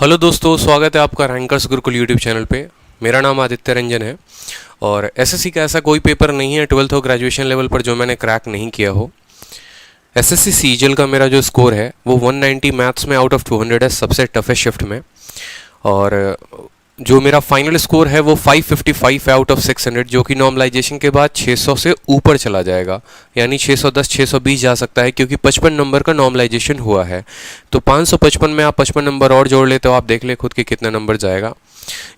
Hello दोस्तों, स्वागत है आपका रैंकर्स गुरुकुल यूट्यूब चैनल पे। मेरा नाम आदित्य रंजन है और एसएससी का ऐसा कोई पेपर नहीं है 12th हो ग्रेजुएशन लेवल पर जो मैंने क्रैक नहीं किया हो। एसएससी सीजीएल का मेरा जो स्कोर है वो 190 मैथ्स में आउट ऑफ 200 है, सबसे टफेस्ट शिफ्ट में। और जो मेरा फाइनल स्कोर है वो 555 है आउट ऑफ 600, जो कि नॉर्मलाइजेशन के बाद 600 से ऊपर चला जाएगा, यानी 610 620 जा सकता है, क्योंकि 55 नंबर का नॉर्मलाइजेशन हुआ है। तो 555 में आप 55 नंबर और जोड़ लेते हो, आप देख ले खुद के कितना नंबर जाएगा।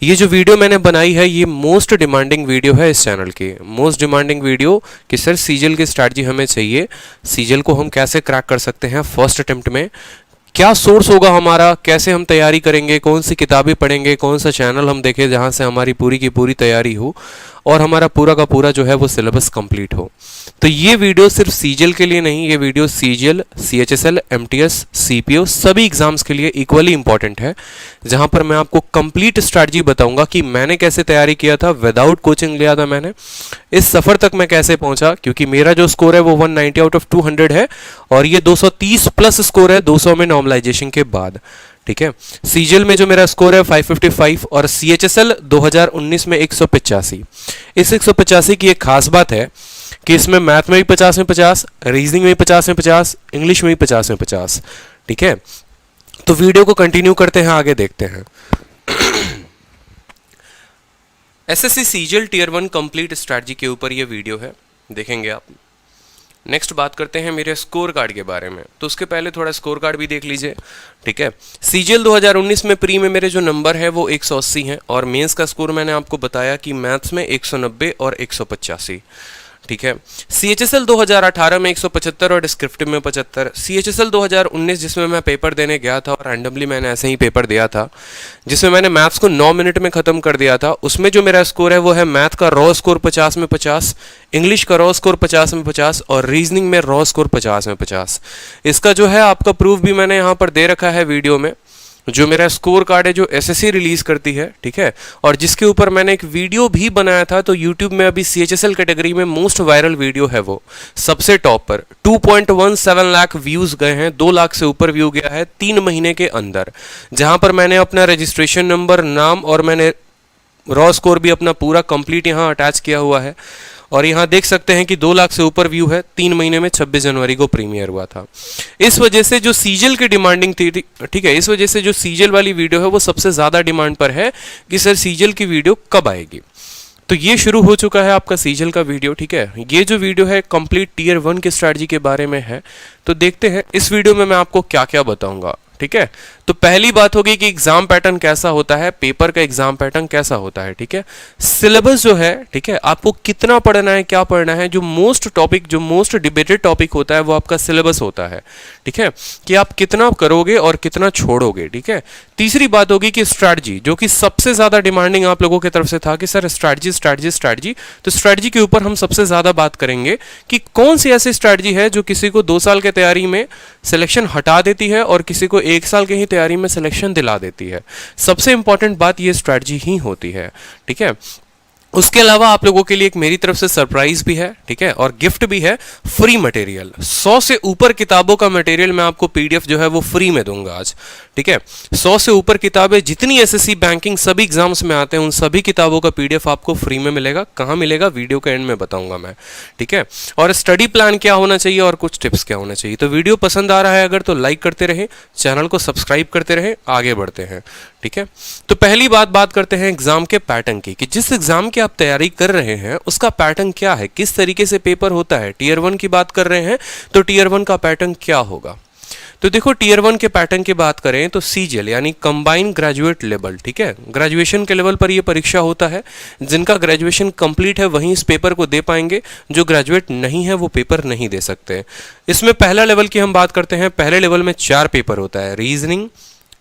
ये जो वीडियो मैंने बनाई है ये मोस्ट डिमांडिंग वीडियो है इस चैनल की, मोस्ट डिमांडिंग वीडियो कि सर सीजीएल की स्ट्रैटेजी हमें चाहिए, सीजीएल को हम कैसे क्रैक कर सकते हैं फर्स्ट अटेम्प्ट में, क्या सोर्स होगा हमारा, कैसे हम तैयारी करेंगे, कौन सी किताबें पढ़ेंगे, कौन सा चैनल हम देखें जहां से हमारी पूरी की पूरी तैयारी हो और हमारा पूरा का पूरा जो है वो सिलेबस कंप्लीट हो। तो ये वीडियो सिर्फ सीजीएल के लिए नहीं, ये video CGL, CHSL, MTS, CPO सभी एग्जाम्स के लिए इक्वली इंपॉर्टेंट है, जहां पर मैं आपको कंप्लीट स्ट्रैटेजी बताऊंगा कि मैंने कैसे तैयारी किया था, विदाउट कोचिंग लिया था मैंने, इस सफर तक मैं कैसे पहुंचा, क्योंकि मेरा जो स्कोर है वो 190 आउट ऑफ 200 है और ये 230 प्लस स्कोर है 200 में नॉर्मलाइजेशन के बाद। ठीक है, सीजीएल में जो मेरा स्कोर है 555 और सीएचएसएल 2019 में 185। इस 185 की एक खास बात है कि इसमें मैथ में भी 50 में 50, रीजनिंग में भी 50 में 50, इंग्लिश में भी 50 में 50। ठीक है, तो वीडियो को कंटिन्यू करते हैं, आगे देखते हैं। SSC CGL tier 1 complete strategy के ऊपर ये वीडियो है, देखेंगे आप। नेक्स्ट बात करते हैं मेरे स्कोर कार्ड के बारे में, तो उसके पहले थोड़ा स्कोर कार्ड भी देख लीजिए। ठीक है, सीजीएल 2019 में प्री में मेरे जो नंबर है वो 180 हैं और मेंस का स्कोर मैंने आपको बताया कि मैथ्स में 190 और 185। ठीक है, सीएचएसएल 2018 में 175 और डिस्क्रिप्टिव में 75। सीएचएसएल 2019 जिसमें मैं पेपर देने गया था और रैंडमली मैंने ऐसे ही पेपर दिया था, जिसमें मैंने मैथ्स को 9 मिनट में ख़त्म कर दिया था, उसमें जो मेरा स्कोर है वो है मैथ का रॉ स्कोर 50 में 50, इंग्लिश का रॉ स्कोर 50 में 50 और रीजनिंग में रॉ स्कोर 50 में 50। इसका जो है आपका प्रूफ भी मैंने यहाँ पर दे रखा है वीडियो में, जो मेरा स्कोर कार्ड है जो एसएससी रिलीज करती है। ठीक है, और जिसके ऊपर मैंने एक वीडियो भी बनाया था, तो यूट्यूब में अभी सीएचएसएल कैटेगरी में मोस्ट वायरल वीडियो है वो, सबसे टॉप पर 2.17 लाख व्यूज गए हैं, 2 लाख से ऊपर व्यू गया है 3 महीने के अंदर, जहां पर मैंने अपना रजिस्ट्रेशन नंबर, नाम और मैंने रॉ स्कोर भी अपना पूरा कंप्लीट यहाँ अटैच किया हुआ है। और यहाँ देख सकते हैं कि 2 लाख से ऊपर व्यू है, 3 महीने में 26 जनवरी को प्रीमियर हुआ था। इस वजह से जो सीजीएल की डिमांडिंग थी, ठीक है, इस वजह से जो सीजीएल वाली वीडियो है वो सबसे ज़्यादा डिमांड पर है कि सर सीजीएल की वीडियो कब आएगी। तो ये शुरू हो चुका है आपका सीजीएल का वीडियो। ठीक है, ये जो वीडियो है कंप्लीट टियर 1 की स्ट्रैटेजी के बारे में है, तो देखते हैं इस वीडियो में मैं आपको क्या क्या बताऊंगा। ठीक है, तो पहली बात होगी कि एग्जाम पैटर्न कैसा होता है, पेपर का एग्जाम पैटर्न कैसा होता है। ठीक है, सिलेबस जो है, ठीक है, आपको कितना पढ़ना है, क्या पढ़ना है, जो मोस्ट टॉपिक, जो मोस्ट डिबेटेड टॉपिक होता है वो आपका सिलेबस होता है। ठीक है, कि आप कितना करोगे और कितना छोड़ोगे। ठीक है, तीसरी बात होगी कि स्ट्रैटेजी, जो कि सबसे ज्यादा डिमांडिंग आप लोगों की तरफ से था कि सर स्ट्रैटेजी स्ट्रैटेजी स्ट्रैटेजी, तो स्ट्रैटेजी के ऊपर हम सबसे ज्यादा बात करेंगे कि कौन सी ऐसी स्ट्रैटेजी है जो किसी को 2 साल के तैयारी में सिलेक्शन हटा देती है और किसी को 1 साल के ही तैयारी में सिलेक्शन दिला देती है। सबसे इंपॉर्टेंट बात ये स्ट्रैटेजी ही होती है। ठीक है, उसके अलावा आप लोगों के लिए एक मेरी तरफ से सरप्राइज भी है। ठीक है, और गिफ्ट भी है, फ्री मटेरियल, 100 से ऊपर किताबों का मटेरियल मैं आपको पीडीएफ जो है वो फ्री में दूंगा आज। ठीक है, 100 से ऊपर किताबें जितनी एसएससी बैंकिंग सभी एग्जाम्स में आते हैं उन सभी किताबों का पीडीएफ आपको फ्री में मिलेगा। कहाँ मिलेगा, वीडियो के एंड में बताऊंगा मैं। ठीक है, और स्टडी प्लान क्या होना चाहिए और कुछ टिप्स क्या होना चाहिए। तो वीडियो पसंद आ रहा है अगर, तो लाइक करते रहें, चैनल को सब्सक्राइब करते रहें, आगे बढ़ते हैं। ठीक है, तो पहली बात करते हैं एग्जाम के पैटर्न की, कि जिस एग्जाम की आप तैयारी कर रहे हैं उसका पैटर्न क्या है, किस तरीके से पेपर होता है। टियर 1 की बात कर रहे हैं तो टियर 1 का पैटर्न क्या होगा। तो देखो, टियर 1 के पैटर्न की बात करें तो सीजीएल यानी कंबाइंड ग्रेजुएट लेवल, ठीक है, ग्रेजुएशन के लेवल पर यह परीक्षा होता है। जिनका ग्रेजुएशन कंप्लीट है वहीं इस पेपर को दे पाएंगे, जो ग्रेजुएट नहीं है वो पेपर नहीं दे सकते। इसमें पहला लेवल की हम बात करते हैं। पहले लेवल में 4 पेपर होता है, रीजनिंग,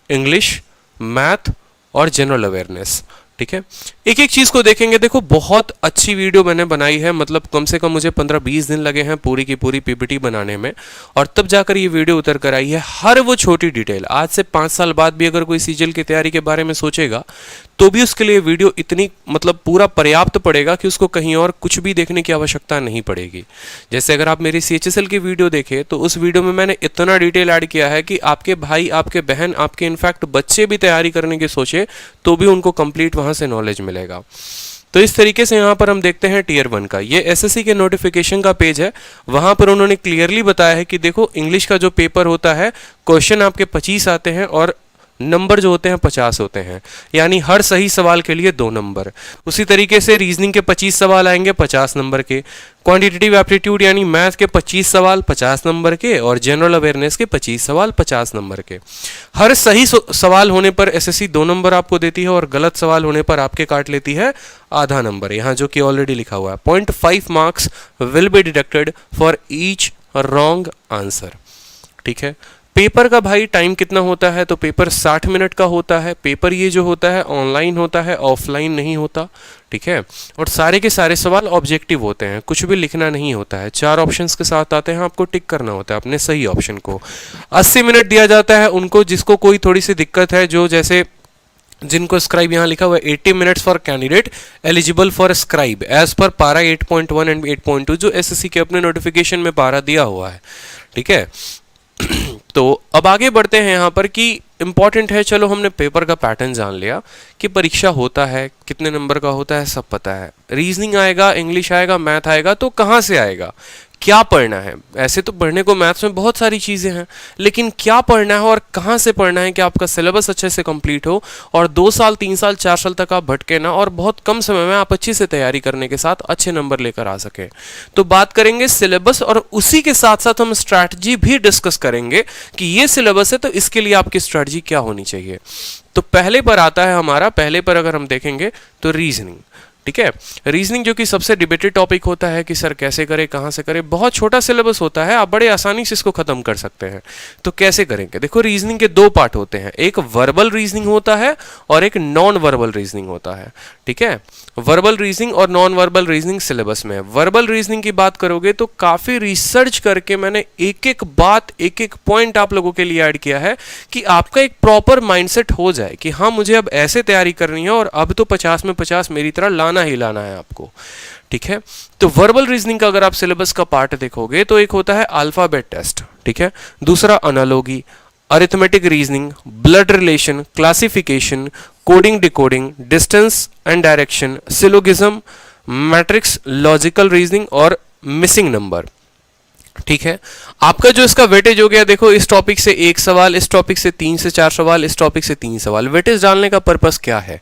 इंग्लिश, मैथ और जनरल अवेयरनेस। ठीक है, एक एक चीज को देखेंगे। देखो बहुत अच्छी वीडियो मैंने बनाई है, मतलब कम से कम मुझे 15-20 दिन लगे हैं पूरी की पूरी पीपीटी बनाने में, और तब जाकर ये वीडियो उतर कर आई है। हर वो छोटी डिटेल, आज से 5 साल बाद भी अगर कोई सीजीएल की तैयारी के बारे में सोचेगा तो भी उसके लिए वीडियो इतनी मतलब पूरा पर्याप्त पड़ेगा कि उसको कहीं और कुछ भी देखने की आवश्यकता नहीं पड़ेगी। जैसे अगर आप मेरी सीएचएसएल की वीडियो देखें तो उस वीडियो में मैंने इतना डिटेल ऐड किया है कि आपके भाई, आपके बहन, आपके इनफैक्ट बच्चे भी तैयारी करने की सोचे तो भी उनको कंप्लीट वहां से नॉलेज मिलेगा। तो इस तरीके से यहाँ पर हम देखते हैं टीयर 1 का, ये एसएससी के नोटिफिकेशन का पेज है। वहां पर उन्होंने क्लियरली बताया है कि देखो इंग्लिश का जो पेपर होता है, क्वेश्चन आपके 25 आते हैं और नंबर जो होते हैं 50 होते हैं, यानी हर सही सवाल के लिए 2 नंबर। उसी तरीके से रीजनिंग के 25 सवाल आएंगे 50 नंबर के, क्वांटिटेटिव एप्टीट्यूड यानी मैथ के 25 सवाल 50 नंबर के, और जनरल अवेयरनेस के 25 सवाल 50 नंबर के। हर सही सवाल होने पर एसएससी 2 नंबर आपको देती है, और गलत सवाल होने पर आपके काट लेती है आधा नंबर, यहाँ जो कि ऑलरेडी लिखा हुआ है। 0.5 marks will be deducted for each wrong answer. ठीक है, पेपर का भाई टाइम कितना होता है, तो पेपर 60 मिनट का होता है। पेपर ये जो होता है ऑनलाइन होता है, ऑफलाइन नहीं होता। ठीक है, और सारे के सारे सवाल ऑब्जेक्टिव होते हैं, कुछ भी लिखना नहीं होता है। 4 ऑप्शंस के साथ आते हैं, आपको टिक करना होता है अपने सही ऑप्शन को। 80 मिनट दिया जाता है उनको जिसको कोई थोड़ी सी दिक्कत है, जो जैसे जिनको स्क्राइब यहाँ लिखा हुआ है 80 minutes for candidate eligible for scribe as per para 8.1 and 8.2 जो एसएससी के अपने नोटिफिकेशन में पारा दिया हुआ है। ठीक है, तो अब आगे बढ़ते हैं यहाँ पर कि इंपॉर्टेंट है, चलो हमने पेपर का पैटर्न जान लिया कि परीक्षा होता है, कितने नंबर का होता है सब पता है। रीजनिंग आएगा, इंग्लिश आएगा, मैथ आएगा, तो कहाँ से आएगा, क्या पढ़ना है। ऐसे तो पढ़ने को मैथ्स में बहुत सारी चीज़ें हैं, लेकिन क्या पढ़ना है और कहाँ से पढ़ना है कि आपका सिलेबस अच्छे से कंप्लीट हो और 2 साल 3 साल 4 साल तक आप भटके ना, और बहुत कम समय में आप अच्छी से तैयारी करने के साथ अच्छे नंबर लेकर आ सकें। तो बात करेंगे सिलेबस, और उसी के साथ साथ हम स्ट्रैटेजी भी डिस्कस करेंगे कि ये सिलेबस है तो इसके लिए आपकी स्ट्रैटेजी क्या होनी चाहिए। तो पहले पर आता है हमारा, पहले पर अगर हम देखेंगे तो रीजनिंग। ठीक है, रीजनिंग जो कि सबसे डिबेटेड टॉपिक होता है कि सर कैसे करें, कहाँ से करें। बहुत छोटा सिलेबस होता है, आप बड़े आसानी से इसको खत्म कर सकते हैं। तो कैसे करेंगे, देखो रीजनिंग के 2 पार्ट होते हैं, एक वर्बल रीजनिंग होता है और एक नॉन वर्बल रीजनिंग होता है। ठीक है, वर्बल रीजनिंग और नॉन वर्बल रीजनिंग सिलेबस में है। वर्बल रीजनिंग की बात करोगे तो काफी रिसर्च करके मैंने एक एक बात, एक एक पॉइंट आप लोगों के लिए ऐड किया है कि आपका एक प्रॉपर माइंडसेट हो जाए कि हाँ मुझे अब ऐसे तैयारी करनी है और अब तो 50 में 50 मेरी तरह लाना ही लाना है आपको। ठीक है, तो वर्बल रीजनिंग का अगर आप सिलेबस का पार्ट देखोगे तो एक होता है अल्फाबेट टेस्ट। ठीक है, दूसरा analogy, arithmetic reasoning, blood relation, classification, coding decoding, distance and direction, syllogism, matrix, logical reasoning और मिसिंग नंबर। ठीक है, आपका जो इसका वेटेज हो गया, देखो इस टॉपिक से 1 सवाल, इस टॉपिक से 3 से 4 सवाल, इस टॉपिक से 3 सवाल। वेटेज डालने का पर्पस क्या है,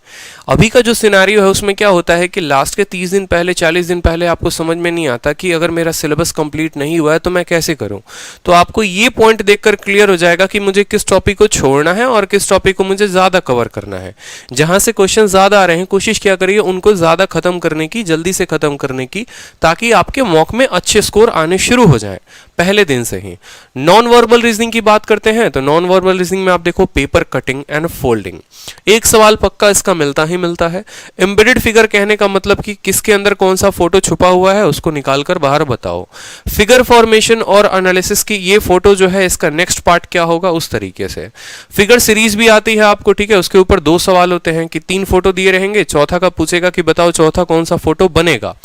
अभी का जो सिनेरियो है उसमें क्या होता है कि लास्ट के 30 दिन पहले, 40 दिन पहले आपको समझ में नहीं आता कि अगर मेरा सिलेबस कंप्लीट नहीं हुआ है तो मैं कैसे करूं। तो आपको ये पॉइंट देखकर क्लियर हो जाएगा कि मुझे किस टॉपिक को छोड़ना है और किस टॉपिक को मुझे ज्यादा कवर करना है। जहां से क्वेश्चन ज्यादा आ रहे हैं कोशिश क्या करिए उनको ज्यादा खत्म करने की, जल्दी से खत्म करने की, ताकि आपके मॉक में अच्छे स्कोर आने शुरू हो जाए पहले दिन से ही। नॉन वर्बल रीजनिंग की बात करते हैं तो नॉन वर्बल रीजनिंग में आप देखो पेपर कटिंग एंड फोल्डिंग, 1 सवाल पक्का इसका मिलता ही मिलता है। एम्बेडेड फिगर कहने का मतलब कि किसके अंदर कौन सा फोटो छुपा हुआ है उसको निकालकर बाहर बताओ। फिगर फॉर्मेशन और एनालिसिस की ये फोटो जो है इसका नेक्स्ट पार्ट क्या होगा उस तरीके से। फिगर सीरीज भी आती है आपको, ठीक है, उसके ऊपर 2 सवाल होते हैं कि 3 फोटो दिए रहेंगे, चौथा का पूछेगा कि बताओ चौथा कौन सा फोटो बनेगा,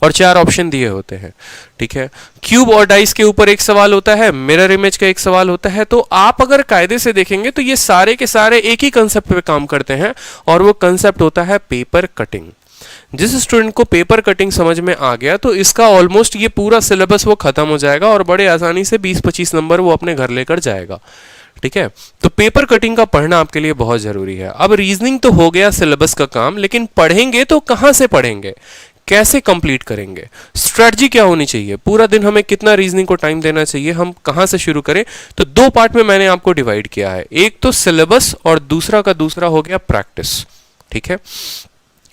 और 4 ऑप्शन दिए होते हैं। ठीक है, क्यूब और डाइस के ऊपर 1 सवाल होता है, मिरर इमेज का 1 सवाल होता है। तो आप अगर कायदे से देखेंगे तो ये सारे के सारे एक ही कंसेप्ट पे काम करते हैं, और वो कंसेप्ट होता है पेपर कटिंग। जिस स्टूडेंट को पेपर कटिंग समझ में आ गया तो इसका ऑलमोस्ट ये पूरा सिलेबस वो खत्म हो जाएगा और बड़े आसानी से 20-25 नंबर वो अपने घर लेकर जाएगा। ठीक है, तो पेपर कटिंग का पढ़ना आपके लिए बहुत जरूरी है। अब रीजनिंग तो हो गया सिलेबस का काम, लेकिन पढ़ेंगे तो कहां से पढ़ेंगे, कैसे कंप्लीट करेंगे, स्ट्रेटजी क्या होनी चाहिए, पूरा दिन हमें कितना रीजनिंग को टाइम देना चाहिए, हम कहां से शुरू करें। तो 2 पार्ट में मैंने आपको डिवाइड किया है, एक तो सिलेबस और दूसरा हो गया प्रैक्टिस। ठीक है,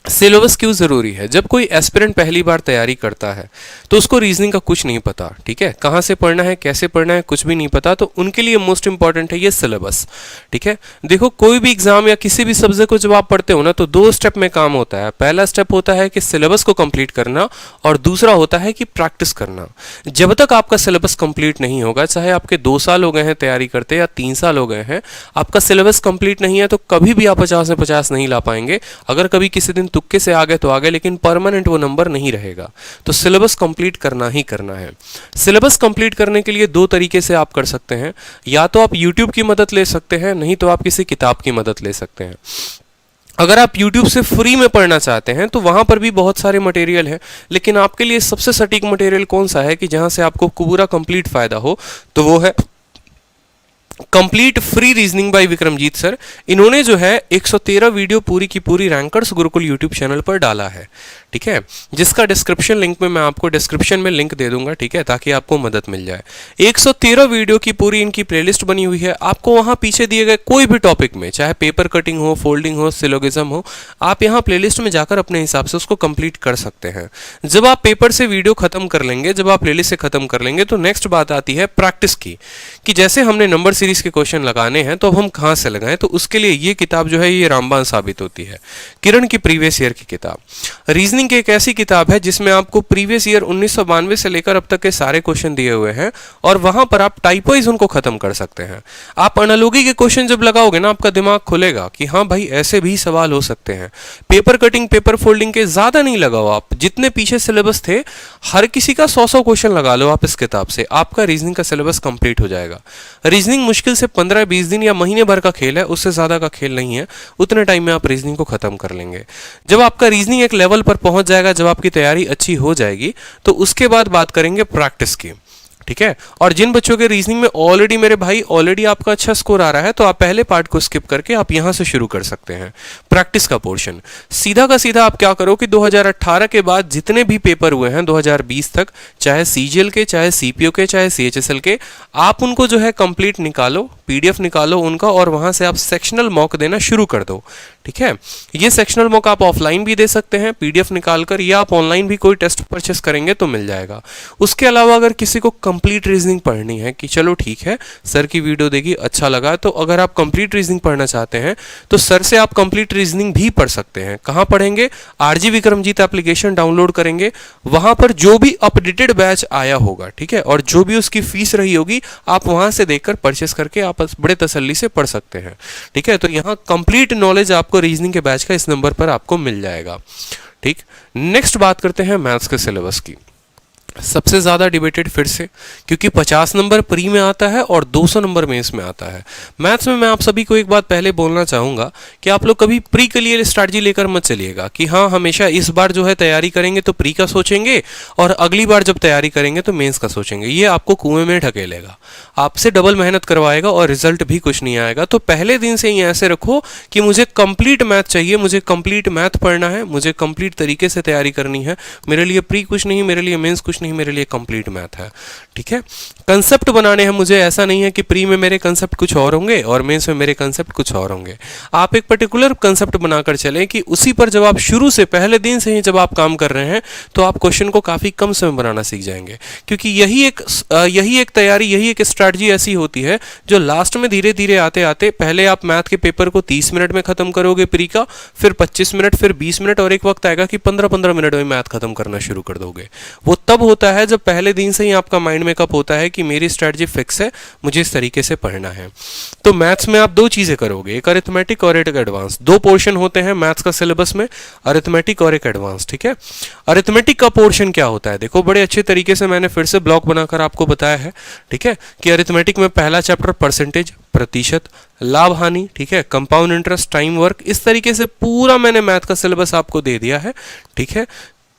सिलेबस क्यों ज़रूरी है? जब कोई एस्पिरेंट पहली बार तैयारी करता है तो उसको रीजनिंग का कुछ नहीं पता, ठीक है, कहाँ से पढ़ना है, कैसे पढ़ना है, कुछ भी नहीं पता, तो उनके लिए मोस्ट इंपॉर्टेंट है ये सिलेबस, ठीक है। देखो, कोई भी एग्जाम या किसी भी सब्जेक्ट को जब आप पढ़ते हो ना, तो दो स्टेप में काम होता है। पहला स्टेप होता है कि सिलेबस को कंप्लीट करना, और दूसरा होता है कि प्रैक्टिस करना। जब तक आपका सिलेबस कंप्लीट नहीं होगा, चाहे आपके 2 साल हो गए हैं तैयारी करते या 3 साल हो गए हैं, आपका सिलेबस कंप्लीट नहीं है तो कभी भी आप 50 में 50 नहीं ला पाएंगे। अगर कभी किसी दिन तुक्के से आ गए तो आ गए, लेकिन परमानेंट वो नंबर नहीं रहेगा। तो सिलेबस कंप्लीट करना ही करना है। सिलेबस कंप्लीट करने के लिए 2 तरीके से आप कर सकते हैं। या तो आप यूट्यूब की मदद ले सकते हैं, नहीं तो आप किसी किताब की मदद ले सकते हैं। अगर आप YouTube से फ्री में पढ़ना चाहते हैं तो वहाँ पर भी बहुत सारे मटेरियल हैं, लेकिन आपके लिए सबसे सटीक मटेरियल कौन सा है कि जहाँ से आपको पूरा कंप्लीट फायदा हो, तो वो है complete free reasoning bye Vikramjit sir. इन्होंने जो है 113 वीडियो पूरी की पूरी रैंकर्स गुरुकुल यूट्यूब चैनल पर डाला है, ठीक है, जिसका डिस्क्रिप्शन लिंक में मैं आपको डिस्क्रिप्शन में लिंक दे दूंगा, ठीक है, ताकि आपको मदद मिल जाए। 113 वीडियो की पूरी इनकी प्लेलिस्ट बनी हुई है। आपको वहां पीछे दिए गए कोई भी टॉपिक में, चाहे पेपर कटिंग हो, फोल्डिंग हो, सिलोगिज्म हो, आप यहाँ प्लेलिस्ट में जाकर अपने हिसाब से उसको कंप्लीट कर सकते हैं। जब आप पेपर से वीडियो खत्म कर लेंगे, जब आप प्लेलिस्ट से खत्म कर लेंगे, तो नेक्स्ट बात आती है प्रैक्टिस की, कि जैसे हमने नंबर सीरीज के क्वेश्चन लगाने हैं तो अब हम कहाँ से लगाएं। तो उसके लिए ये किताब जो है ये रामबाण साबित होती है, किरण की प्रीवियस ईयर की किताब। रीजनिंग की एक ऐसी किताब है जिसमें आपको प्रीवियस ईयर 1992 से लेकर अब तक के सारे क्वेश्चन दिए हुए हैं, और वहां पर आप टाइप वाइज उनको खत्म कर सकते हैं। आप एनालॉजी के क्वेश्चन जब लगाओगे ना, आपका दिमाग खुलेगा कि हाँ भाई ऐसे भी सवाल हो सकते हैं। पेपर कटिंग, पेपर फोल्डिंग के ज्यादा नहीं लगाओ, आप जितने पीछे सिलेबस थे हर किसी का 100-100 क्वेश्चन लगा लो आप इस किताब से, आपका रीजनिंग का सिलेबस कंप्लीट हो जाएगा। रीजनिंग मुश्किल से 15-20 दिन या महीने भर का खेल है, उससे ज्यादा का खेल नहीं है। उतने टाइम में आप रीजनिंग को खत्म कर लेंगे। जब आपका रीजनिंग एक लेवल पर पहुंच जाएगा, जब आपकी तैयारी अच्छी हो जाएगी, तो उसके बाद बात करेंगे प्रैक्टिस की, ठीक है। और जिन बच्चों के रीजनिंग में ऑलरेडी मेरे भाई ऑलरेडी आपका अच्छा स्कोर आ रहा है, तो आप पहले पार्ट को स्किप करके आप यहां से शुरू कर सकते हैं प्रैक्टिस का पोर्शन। सीधा का सीधा आप क्या करो कि 2018 के बाद जितने भी पेपर हुए हैं 2020 तक, चाहे सीजीएल के, चाहे सीपीओ के, चाहे सीएचएसएल के, आप उनको जो है कंप्लीट निकालो, पीडीएफ निकालो उनका, और वहां से आप सेक्शनल मॉक देना शुरू कर दो, ठीक है। ये सेक्शनल मॉक आप ऑफलाइन भी दे सकते हैं पीडीएफ निकालकर, या आप ऑनलाइन भी कोई टेस्ट परचेस करेंगे तो मिल जाएगा। उसके अलावा अगर किसी को कंप्लीट रीजनिंग पढ़नी है कि चलो ठीक है सर की वीडियो देखी अच्छा लगा, तो अगर आप कंप्लीट रीजनिंग पढ़ना चाहते हैं तो सर से आप कंप्लीट रीजनिंग भी पढ़ सकते हैं। कहाँ पढ़ेंगे? आरजी विक्रमजीत एप्लीकेशन डाउनलोड करेंगे, वहां पर जो भी अपडेटेड बैच आया होगा, ठीक है, और जो भी उसकी फीस रही होगी आप वहां से देखकर परचेस करके आप बड़े तसल्ली से पढ़ सकते हैं, ठीक है। तो यहाँ कंप्लीट नॉलेज आपको रीजनिंग के बैच का इस नंबर पर आपको मिल जाएगा, ठीक। नेक्स्ट बात करते हैं मैथ्स के सिलेबस की। सबसे ज़्यादा डिबेटेड फिर से, क्योंकि 50 नंबर प्री में आता है और 200 नंबर मेंस में आता है। मैथ्स में मैं आप सभी को एक बात पहले बोलना चाहूँगा कि आप लोग कभी प्री के लिए स्ट्रैटेजी लेकर मत चलिएगा कि हाँ हमेशा इस बार जो है तैयारी करेंगे तो प्री का सोचेंगे और अगली बार जब तैयारी करेंगे तो मेंस का सोचेंगे। ये आपको कुएं में ढकेलेगा, आपसे डबल मेहनत करवाएगा और रिजल्ट भी कुछ नहीं आएगा। तो पहले दिन से ही ऐसे रखो कि मुझे कंप्लीट मैथ चाहिए, मुझे कंप्लीट मैथ पढ़ना है, मुझे कंप्लीट तरीके से तैयारी करनी है। मेरे लिए प्री कुछ नहीं, मेरे लिए मेंस कुछ नहीं, मेरे लिए कंप्लीट मैथ है, ठीक है। कंसेप्ट बनाने हैं मुझे, ऐसा नहीं है कि प्री में मेरे कंसेप्ट कुछ और होंगे और मेंस में मेरे कंसेप्ट कुछ और होंगे। आप एक पर्टिकुलर कंसेप्ट बनाकर चलें कि उसी पर जब आप शुरू से पहले दिन से ही जब आप काम कर रहे हैं तो आप क्वेश्चन को काफ़ी कम समय बनाना सीख जाएंगे, क्योंकि यही एक तैयारी, यही एक स्ट्रैटेजी ऐसी होती है जो लास्ट में धीरे धीरे आते आते, पहले आप मैथ के पेपर को 30 मिनट में खत्म करोगे प्री का, फिर 25 मिनट, फिर 20 मिनट, और एक वक्त आएगा कि 15-15 मिनट में मैथ खत्म करना शुरू कर दोगे। वो तब होता है जब पहले दिन से ही आपका माइंड मेकअप होता है कि मेरी स्ट्रैटेजी फिक्स है, मुझे इस तरीके से पढ़ना है। तो मैथ्स में आप दो चीजें करोगे, एक अरिथमेटिक और एक एडवांस। दो पोर्शन होते हैं मैथ्स का सिलेबस में, अरिथमेटिक और एक एडवांस, ठीक है। अरिथमेटिक का पोर्शन क्या होता है, देखो बड़े अच्छे तरीके से मैंने फिर से ब्लॉक बनाकर आपको बताया है, ठीक है, कि अरिथमेटिक में पहला चैप्टर परसेंटेज, प्रतिशत, लाभ हानि, ठीक है, कंपाउंड इंटरेस्ट, टाइम वर्क, इस तरीके से पूरा मैंने मैथ का सिलेबस आपको दे दिया है, ठीक है।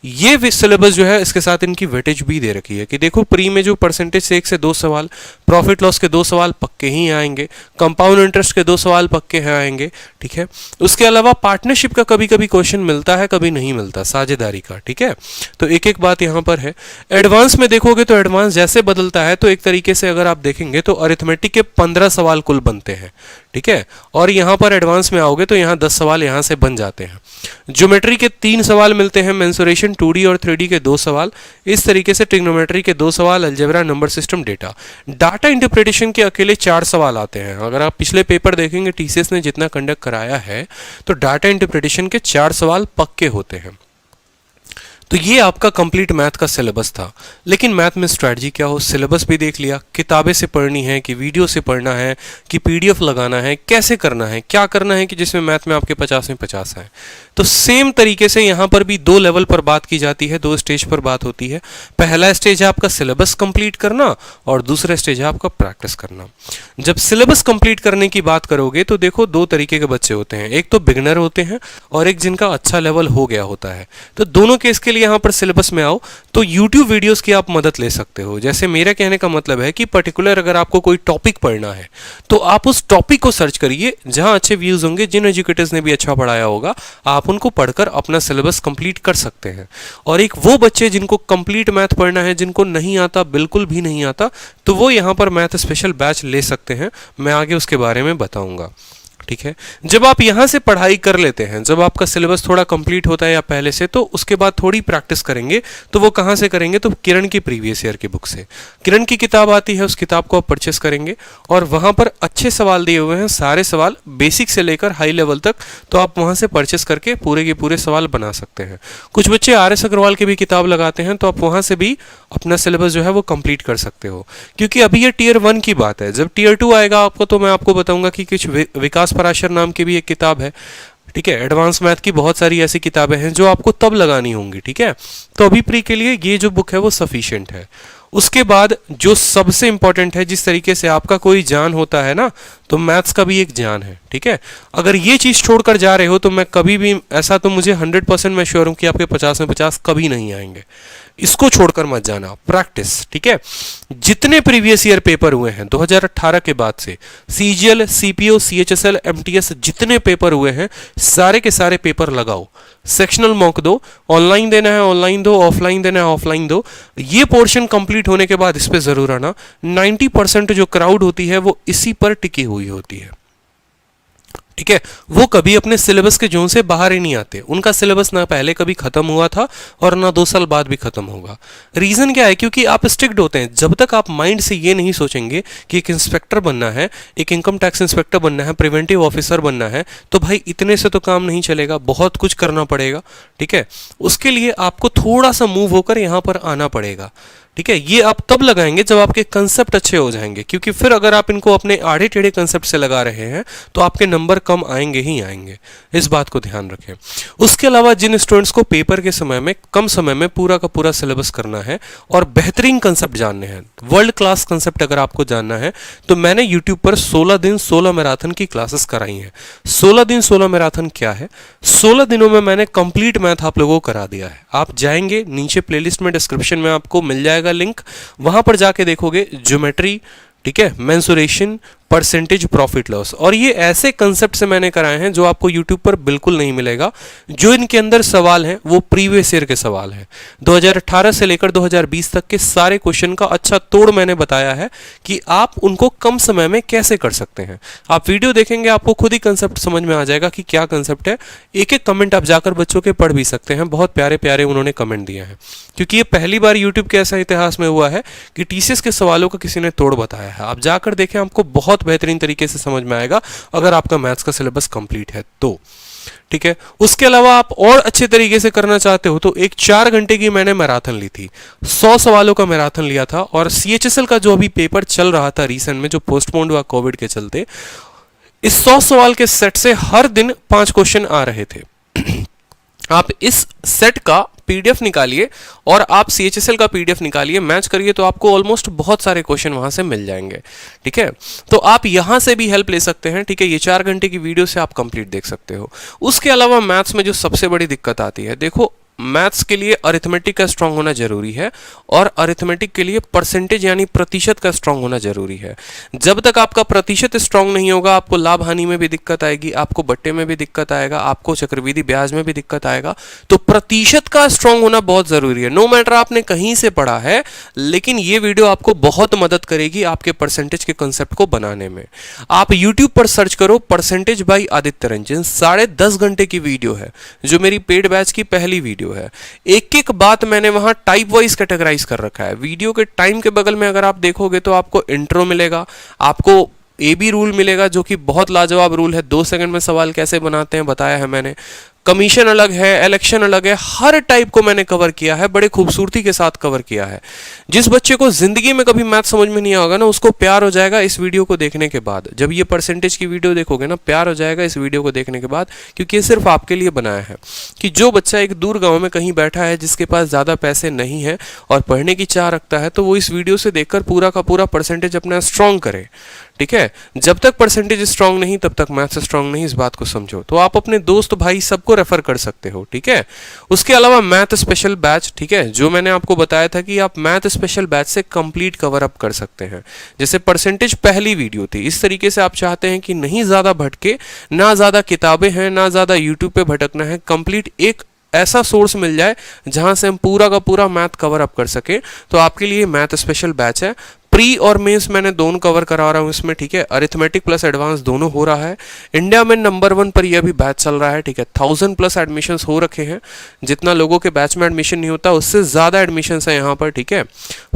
ये सिलेबस जो है इसके साथ इनकी वेटेज भी दे रखी है कि देखो प्री में जो परसेंटेज से 1 से 2 सवाल, प्रॉफिट लॉस के 2 सवाल पक्के ही आएंगे, कंपाउंड इंटरेस्ट के 2 सवाल पक्के हैं आएंगे, ठीक है। उसके अलावा पार्टनरशिप का कभी कभी क्वेश्चन मिलता है, कभी नहीं मिलता, साझेदारी का, ठीक है। तो एक एक बात यहाँ पर है। एडवांस में देखोगे तो एडवांस जैसे बदलता है, तो एक तरीके से अगर आप देखेंगे तो अरिथमेटिक के 15 सवाल कुल बनते हैं, ठीक है। और यहाँ पर एडवांस में आओगे तो यहाँ 10 सवाल यहाँ से बन जाते हैं। ज्योमेट्री के 3 सवाल मिलते हैं, मेंसुरेशन 2D और 3D के 2 सवाल, इस तरीके से ट्रिग्नोमेट्री के 2 सवाल, algebra, number system, data. Data interpretation के अकेले 4 सवाल आते हैं। अगर आप पिछले पेपर देखेंगे टीसीएस ने जितना कंडक्ट कराया है तो डाटा इंटरप्रिटेशन के 4 सवाल पक्के होते हैं। तो ये आपका कंप्लीट मैथ का सिलेबस था। लेकिन मैथ में स्ट्रैटेजी क्या हो, सिलेबस भी देख लिया, किताबें से पढ़नी है कि वीडियो से पढ़ना है कि पीडीएफ लगाना है, कैसे करना है, क्या करना है कि जिसमें मैथ में आपके 50 में 50 आए। तो सेम तरीके से यहाँ पर भी 2 लेवल पर बात की जाती है, 2 स्टेज पर बात होती है। पहला स्टेज है आपका सिलेबस कंप्लीट करना और दूसरा स्टेज है आपका प्रैक्टिस करना। जब सिलेबस कंप्लीट करने की बात करोगे तो देखो 2 तरीके के बच्चे होते हैं, एक तो बिगनर होते हैं और एक जिनका अच्छा लेवल हो गया होता है। तो दोनों केस के लिए यहाँ पर सिलेबस में आओ तो YouTube वीडियोस की आप मदद ले सकते हो। जैसे मेरा कहने का मतलब है कि पर्टिकुलर अगर आपको कोई टॉपिक पढ़ना है तो आप उस टॉपिक को सर्च करिए जहां अच्छे व्यूज होंगे, जिन एजुकेटर्स ने भी अच्छा पढ़ाया होगा, आप उनको पढ़कर अपना सिलेबस कंप्लीट कर सकते हैं। और एक वो बच्चे जिनको कंप्लीट मैथ पढ़ना है, जिनको नहीं आता, बिल्कुल भी नहीं आता, तो वो यहाँ पर मैथ स्पेशल बैच ले सकते हैं। मैं आगे उसके बारे में बताऊंगा। ठीक है। जब आप यहाँ से पढ़ाई कर लेते हैं, जब आपका सिलेबस थोड़ा कंप्लीट होता है या पहले से, तो उसके बाद थोड़ी प्रैक्टिस करेंगे। तो वो कहाँ से करेंगे, तो किरण की प्रीवियस ईयर की बुक से। किरण की किताब आती है, उस किताब को आप परचेस करेंगे और वहाँ पर अच्छे सवाल दिए हुए हैं, सारे सवाल बेसिक से लेकर हाई लेवल तक। तो आप वहाँ से परचेस करके पूरे के पूरे सवाल बना सकते हैं। कुछ बच्चे RS अग्रवाल की भी किताब लगाते हैं, तो आप वहाँ से भी अपना सिलेबस जो है वो कंप्लीट कर सकते हो। क्योंकि अभी ये टियर 1 की बात है, जब टियर 2 आएगा आपको तो मैं आपको बताऊंगा कि कुछ विकास पराशर नाम की भी एक किताब है। ठीक है। एडवांस मैथ की बहुत सारी ऐसी किताबें हैं जो आपको तब लगानी होंगी। ठीक है। तो अभी प्री के लिए ये जो बुक है वो सफिशिएंट है। उसके बाद जो सबसे इंपॉर्टेंट है, जिस तरीके से आपका कोई जान होता है ना, तो मैथ्स का भी एक जान है। ठीक है। अगर ये चीज छोड़कर जा रहे हो तो मैं कभी भी ऐसा, तो मुझे 100% मैं श्योर हूं कि आपके 50 में 50 कभी नहीं आएंगे। इसको छोड़कर मत जाना, प्रैक्टिस। ठीक है। जितने प्रीवियस ईयर पेपर हुए हैं 2018 के बाद से, सीजीएल, सीपीओ, सीएचएसएल, एमटीएस, जितने पेपर हुए हैं सारे के सारे पेपर लगाओ। सेक्शनल मॉक दो, ऑनलाइन देना है ऑनलाइन दो, ऑफलाइन देना है ऑफलाइन दो। ये पोर्शन कंप्लीट होने के बाद इस पे जरूर आना। 90% जो क्राउड होती है वो इसी पर टिकी हुई होती है। ठीक है। वो कभी अपने सिलेबस के जोन से बाहर ही नहीं आते। उनका सिलेबस ना पहले कभी खत्म हुआ था और ना 2 साल बाद भी खत्म होगा। रीजन क्या है, क्योंकि आप स्ट्रिक्ट होते हैं। जब तक आप माइंड से ये नहीं सोचेंगे कि एक इंस्पेक्टर बनना है, एक इनकम टैक्स इंस्पेक्टर बनना है, प्रिवेंटिव ऑफिसर बनना है, तो भाई इतने से तो काम नहीं चलेगा, बहुत कुछ करना पड़ेगा। ठीक है। उसके लिए आपको थोड़ा सा मूव होकर यहाँ पर आना पड़ेगा। ठीक है। ये आप तब लगाएंगे जब आपके कंसेप्ट अच्छे हो जाएंगे, क्योंकि फिर अगर आप इनको अपने आड़े टेढ़े कंसेप्ट से लगा रहे हैं तो आपके नंबर कम आएंगे ही आएंगे। इस बात को ध्यान रखें। उसके अलावा जिन स्टूडेंट्स को पेपर के समय में, कम समय में पूरा का पूरा सिलेबस करना है और बेहतरीन कंसेप्ट जानने हैं, वर्ल्ड क्लास कंसेप्ट अगर आपको जानना है, तो मैंने यूट्यूब पर 16 दिन 16 मैराथन की क्लासेस कराई हैं। 16 दिन 16 मैराथन क्या है? 16 दिनों में मैंने कंप्लीट मैथ आप लोगों को करा दिया है। आप जाएंगे नीचे प्लेलिस्ट में, डिस्क्रिप्शन में आपको मिल जाएगा लिंक, वहां पर जाके देखोगे ज्योमेट्री, ठीक है, मेंसुरेशन, परसेंटेज, प्रॉफिट लॉस, और ये ऐसे कंसेप्ट से मैंने कराए हैं जो आपको यूट्यूब पर बिल्कुल नहीं मिलेगा। जो इनके अंदर सवाल हैं वो प्रीवियस ईयर के सवाल हैं। 2018 से लेकर 2020 तक के सारे क्वेश्चन का अच्छा तोड़ मैंने बताया है कि आप उनको कम समय में कैसे कर सकते हैं। आप वीडियो देखेंगे आपको खुद ही कंसेप्ट समझ में आ जाएगा कि क्या कंसेप्ट है। एक एक कमेंट आप जाकर बच्चों के पढ़ भी सकते हैं, बहुत प्यारे प्यारे उन्होंने कमेंट दिए हैं, क्योंकि ये पहली बार यूट्यूब के ऐसा इतिहास में हुआ है कि टीसीएस के सवालों का किसी ने तोड़ बताया है। आप जाकर देखें, आपको बहुत बेहतरीन तरीके से समझ में आएगा अगर आपका मैथ्स का सिलेबस कंप्लीट है तो। ठीक है। उसके अलावा आप और अच्छे तरीके से करना चाहते हो तो एक 4 घंटे की मैंने मैराथन ली थी, 100 सवालों का मैराथन लिया था। और सीएचएसएल का जो अभी पेपर चल रहा था रिसेंट में, जो पोस्टपोन्ड हुआ कोविड के चलते, इस 100 सवाल के सेट से हर दिन 5 क्वेश्चन आ रहे थे। आप इस सेट का पीडीएफ निकालिए और आप सीएचएसएल का पीडीएफ निकालिए, मैच करिए, तो आपको ऑलमोस्ट बहुत सारे क्वेश्चन वहां से मिल जाएंगे। ठीक है। तो आप यहां से भी हेल्प ले सकते हैं। ठीक है। ये 4 घंटे की वीडियो से आप कंप्लीट देख सकते हो। उसके अलावा मैथ्स में जो सबसे बड़ी दिक्कत आती है, देखो मैथ्स के लिए अरिथमेटिक का स्ट्रांग होना जरूरी है और अरिथमेटिक के लिए परसेंटेज यानी प्रतिशत का स्ट्रांग होना जरूरी है। जब तक आपका प्रतिशत स्ट्रांग नहीं होगा, आपको लाभ हानि में भी दिक्कत आएगी, आपको बट्टे में भी दिक्कत आएगा, आपको चक्रवृद्धि ब्याज में भी दिक्कत आएगा। तो प्रतिशत का स्ट्रांग होना बहुत जरूरी है। नो मैटर आपने कहीं से पढ़ा है, लेकिन ये वीडियो आपको बहुत मदद करेगी आपके परसेंटेज के कंसेप्ट को बनाने में। आप यूट्यूब पर सर्च करो परसेंटेज बाय आदित्य रंजन, 10.5 घंटे की वीडियो है जो मेरी पेड बैच की पहली वीडियो है। एक एक बात मैंने वहां टाइप वाइज कैटेगराइज कर रखा है। वीडियो के टाइम के बगल में अगर आप देखोगे तो आपको इंट्रो मिलेगा, आपको AB रूल मिलेगा जो कि बहुत लाजवाब रूल है। 2 सेकंड में सवाल कैसे बनाते हैं बताया है मैंने। कमीशन अलग है, इलेक्शन अलग है, हर टाइप को मैंने कवर किया है, बड़े खूबसूरती के साथ कवर किया है। जिस बच्चे को जिंदगी में कभी मैथ समझ में नहीं आएगा ना, उसको प्यार हो जाएगा इस वीडियो को देखने के बाद। जब ये परसेंटेज की वीडियो देखोगे ना, प्यार हो जाएगा इस वीडियो को देखने के बाद, क्योंकि ये सिर्फ आपके लिए बनाया है कि जो बच्चा एक दूर गाँव में कहीं बैठा है, जिसके पास ज़्यादा पैसे नहीं है और पढ़ने की चाह रखता है, तो वो इस वीडियो से देखकर पूरा का पूरा परसेंटेज अपना स्ट्रॉन्ग करे। ठीक है, जब तक परसेंटेज स्ट्रांग नहीं तब तक मैथ्स स्ट्रांग नहीं, इस बात को समझो। तो आप अपने दोस्त भाई सबको रेफर कर सकते हो। ठीक है, उसके अलावा मैथ स्पेशल बैच, ठीक है, जो मैंने आपको बताया था कि आप मैथ स्पेशल बैच से कंप्लीट कवर अप कर सकते हैं। जैसे परसेंटेज पहली वीडियो थी, इस तरीके से आप चाहते हैं कि नहीं ज्यादा भटके, ना ज्यादा किताबें हैं, ना ज्यादा यूट्यूब पे भटकना है, कंप्लीट एक ऐसा सोर्स मिल जाए जहां से हम पूरा का पूरा मैथ कवर अप कर सके, तो आपके लिए मैथ स्पेशल बैच है। प्री और मेंस मैंने दोनों कवर करा रहा हूँ इसमें। ठीक है, अरिथमेटिक प्लस एडवांस दोनों हो रहा है। इंडिया में नंबर 1 पर यह भी बैच चल रहा है। ठीक है, 1000+ एडमिशन्स हो रखे हैं। जितना लोगों के बैच में एडमिशन नहीं होता उससे ज़्यादा एडमिशन्स हैं यहाँ पर। ठीक है,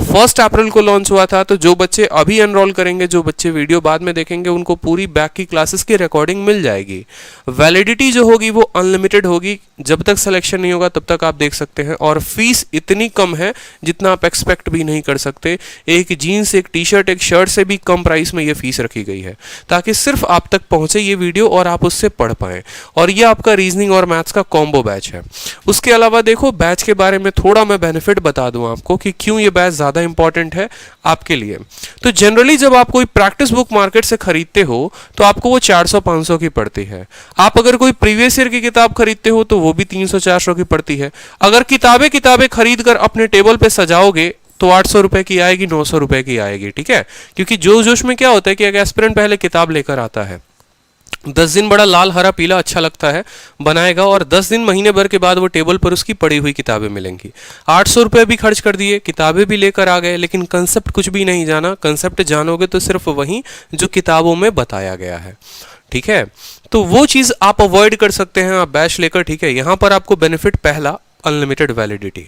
1 अप्रैल को लॉन्च हुआ था, तो जो बच्चे अभी एनरोल करेंगे, जो बच्चे वीडियो बाद में देखेंगे, उनको पूरी बैक की क्लासेस की रिकॉर्डिंग मिल जाएगी। वैलिडिटी जो होगी वो अनलिमिटेड होगी, जब तक सिलेक्शन नहीं होगा तब तक आप देख सकते हैं। और फीस इतनी कम है जितना आप एक्सपेक्ट भी नहीं कर सकते। एक जीन्स, एक टी शर्ट, एक शर्ट से भी कम प्राइस में ये फीस रखी गई है, ताकि सिर्फ आप तक पहुंचे ये वीडियो और आप उससे पढ़ पाएं। और ये आपका रीजनिंग और मैथ्स का कॉम्बो बैच है। उसके अलावा देखो, बैच के बारे में थोड़ा मैं बेनिफिट बता दूं आपको कि क्यों ये बैच ज्यादा इंपॉर्टेंट है आपके लिए। तो जनरली जब आप कोई प्रैक्टिस बुक मार्केट से खरीदते हो तो आपको वो 400-500 की पड़ती है। आप अगर कोई प्रीवियस ईयर की किताब खरीदते हो तो वो भी 300-400 की पड़ती है। अगर किताबें खरीद कर अपने टेबल पे सजाओगे तो 800 रुपए की आएगी, 900 रुपए की आएगी। ठीक है, क्योंकि जोश जोश में क्या होता है कि एक एस्पिरेंट पहले किताब लेकर आता है, 10 दिन बड़ा लाल हरा पीला अच्छा लगता है, बनाएगा, और 10 दिन महीने भर के बाद वो टेबल पर उसकी पड़ी हुई किताबें मिलेंगी। 800 रुपये भी खर्च कर दिए, किताबें भी लेकर आ गए, लेकिन कंसेप्ट कुछ भी नहीं जाना। कंसेप्ट जानोगे तो सिर्फ वही जो किताबों में बताया गया है। ठीक है, तो वो चीज़ आप अवॉइड कर सकते हैं आप बैच लेकर। ठीक है, यहाँ पर आपको बेनिफिट पहला, अनलिमिटेड वैलिडिटी,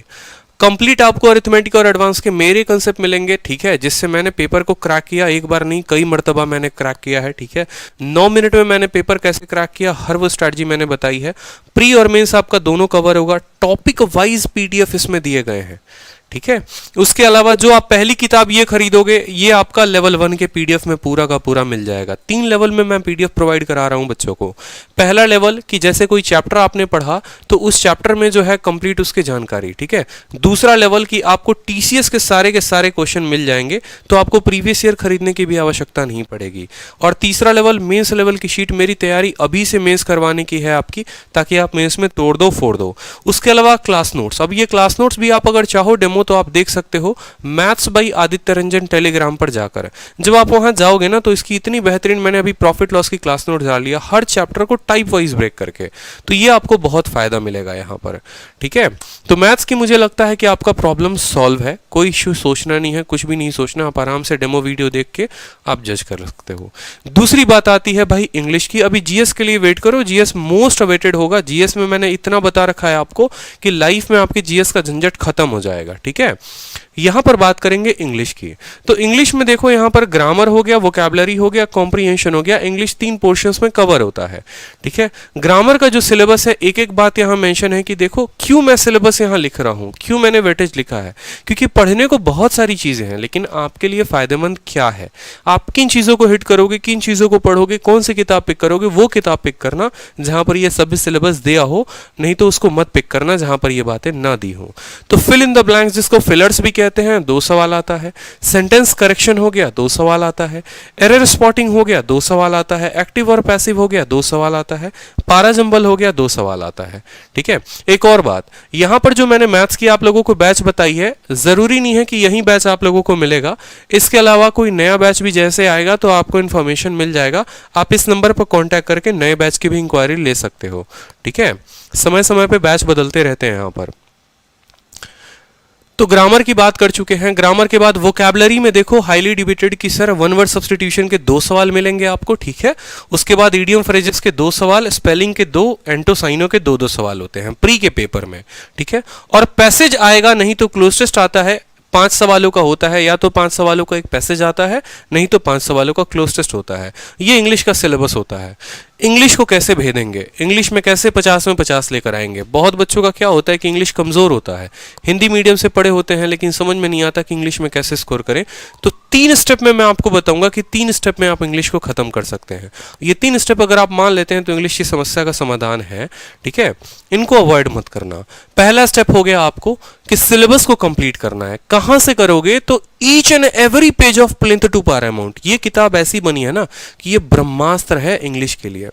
कंप्लीट आपको अरिथमेटिक और एडवांस के मेरे कंसेप्ट मिलेंगे। ठीक है, जिससे मैंने पेपर को क्रैक किया, एक बार नहीं कई मर्तबा मैंने क्रैक किया है। ठीक है, 9 मिनट में मैंने पेपर कैसे क्रैक किया, हर वो स्ट्रैटेजी मैंने बताई है। प्री और मेंस आपका दोनों कवर होगा। टॉपिक वाइज PDF इसमें दिए गए हैं। ठीक है, उसके अलावा जो आप पहली किताब ये खरीदोगे, ये आपका लेवल 1 के PDF में पूरा का पूरा मिल जाएगा। 3 लेवल में मैं PDF प्रोवाइड करा रहा हूं बच्चों को। पहला लेवल कि जैसे कोई चैप्टर आपने पढ़ा तो उस चैप्टर में जो है कंप्लीट उसकी जानकारी। ठीक है, दूसरा लेवल कि आपको TCS के सारे क्वेश्चन मिल जाएंगे, तो आपको प्रीवियस ईयर खरीदने की भी आवश्यकता नहीं पड़ेगी। और तीसरा लेवल, मेंस लेवल की शीट मेरी तैयारी अभी से मेंस करवाने की है आपकी, ताकि आप मेंस में तोड़ दो फोड़ दो। उसके अलावा क्लास नोट्स, अब ये क्लास नोट्स भी आप अगर चाहो डेमो तो आप देख सकते हो maths by Aditya Ranjan Telegram पर जाकर। जब आप वहां जाओगे ना तो इसकी इतनी बेहतरीन, मैंने अभी प्रॉफिट लॉस की क्लास नोट डाल लिया हर चैप्टर को टाइप वाइज ब्रेक करके, तो ये आपको बहुत फायदा मिलेगा यहाँ पर। ठीक है, तो मैथ्स की मुझे लगता है कि आपका प्रॉब्लम सॉल्व है, कोई इश्यू सोचना नहीं है, कुछ भी नहीं सोचना, आप आराम से डेमो वीडियो देख के आप जज कर सकते हो। दूसरी बात आती है भाई इंग्लिश की। अभी GS के लिए वेट करो, GS मोस्ट अवेटेड होगा। GS में मैंने इतना बता रखा है आपको कि लाइफ में आपकी GS का झंझट खत्म हो जाएगा। ठीक है, यहां पर बात करेंगे इंग्लिश की। तो इंग्लिश में देखो, यहां पर ग्रामर हो गया, वोकैबुलरी हो गया, कॉम्प्रिहेंशन हो गया। इंग्लिश 3 पोर्शंस में कवर होता है। ठीक है, ग्रामर का जो सिलेबस है, एक एक बात यहां मेंशन है कि देखो क्यों मैं सिलेबस यहां लिख रहा हूं, क्यों मैंने वेटेज लिखा है, क्योंकि पढ़ने को बहुत सारी चीजें हैं, लेकिन आपके लिए फायदेमंद क्या है, आप किन चीजों को हिट करोगे, किन चीजों को पढ़ोगे, कौन सी किताब पिक करोगे, वो किताब पिक करना जहां पर यह सभी सिलेबस दिया हो, नहीं तो उसको मत पिक करना जहां पर ये बातें ना दी हो। तो फिल इन द ब्लैंक्स जिसको फिलर्स भी कहते हैं, 2 सवाल आता है। सेंटेंस करेक्शन हो गया, 2 सवाल आता है। एरर स्पॉटिंग हो गया, 2 सवाल आता है। एक्टिव और पैसिव हो गया, 2 सवाल आता है। पारा जंबल हो गया, 2 सवाल आता है। ठीक है, एक और बात, यहां पर जो मैंने मैथ्स की आप लोगों को बैच बताई है, जरूरी नहीं है कि यही बैच आप लोगों को मिलेगा। इसके अलावा कोई नया बैच भी जैसे आएगा तो आपको इन्फॉर्मेशन मिल जाएगा। आप इस नंबर पर कांटेक्ट करके नए बैच की भी इंक्वायरी ले सकते हो। ठीक है, समय समय पे बैच बदलते रहते हैं यहाँ पर। तो ग्रामर की बात कर चुके हैं। ग्रामर के बाद वोकैबुलरी में देखो हाईली डिबेटेड कि सर वन वर्ड सब्स्टिट्यूशन के 2 सवाल मिलेंगे आपको। ठीक है, उसके बाद इडियम फ्रेजेस के 2 सवाल, स्पेलिंग के 2, एंटोसाइनो के 2-2 सवाल होते हैं प्री के पेपर में। ठीक है, और पैसेज आएगा नहीं तो क्लोज टेस्ट आता है, 5 सवालों का होता है। या तो 5 सवालों का एक पैसेज आता है, नहीं तो 5 सवालों का क्लोज टेस्ट होता है। ये इंग्लिश का सिलेबस होता है। इंग्लिश को कैसे भेदेंगे, इंग्लिश में कैसे 50 में 50 लेकर आएंगे। बहुत बच्चों का क्या होता है कि इंग्लिश कमज़ोर होता है, हिंदी मीडियम से पढ़े होते हैं, लेकिन समझ में नहीं आता कि इंग्लिश में कैसे स्कोर करें। तो 3 स्टेप में मैं आपको बताऊंगा कि 3 स्टेप में आप इंग्लिश को ख़त्म कर सकते हैं। ये 3 स्टेप अगर आप मान लेते हैं तो इंग्लिश की समस्या का समाधान है। ठीक है, इनको अवॉइड मत करना। पहला स्टेप हो गया आपको कि सिलेबस को कंप्लीट करना है। कहाँ से करोगे, तो each and every page of plinth to paramount. ये किताब ऐसी बनी है ना कि ये ब्रह्मास्त्र है इंग्लिश के लिए।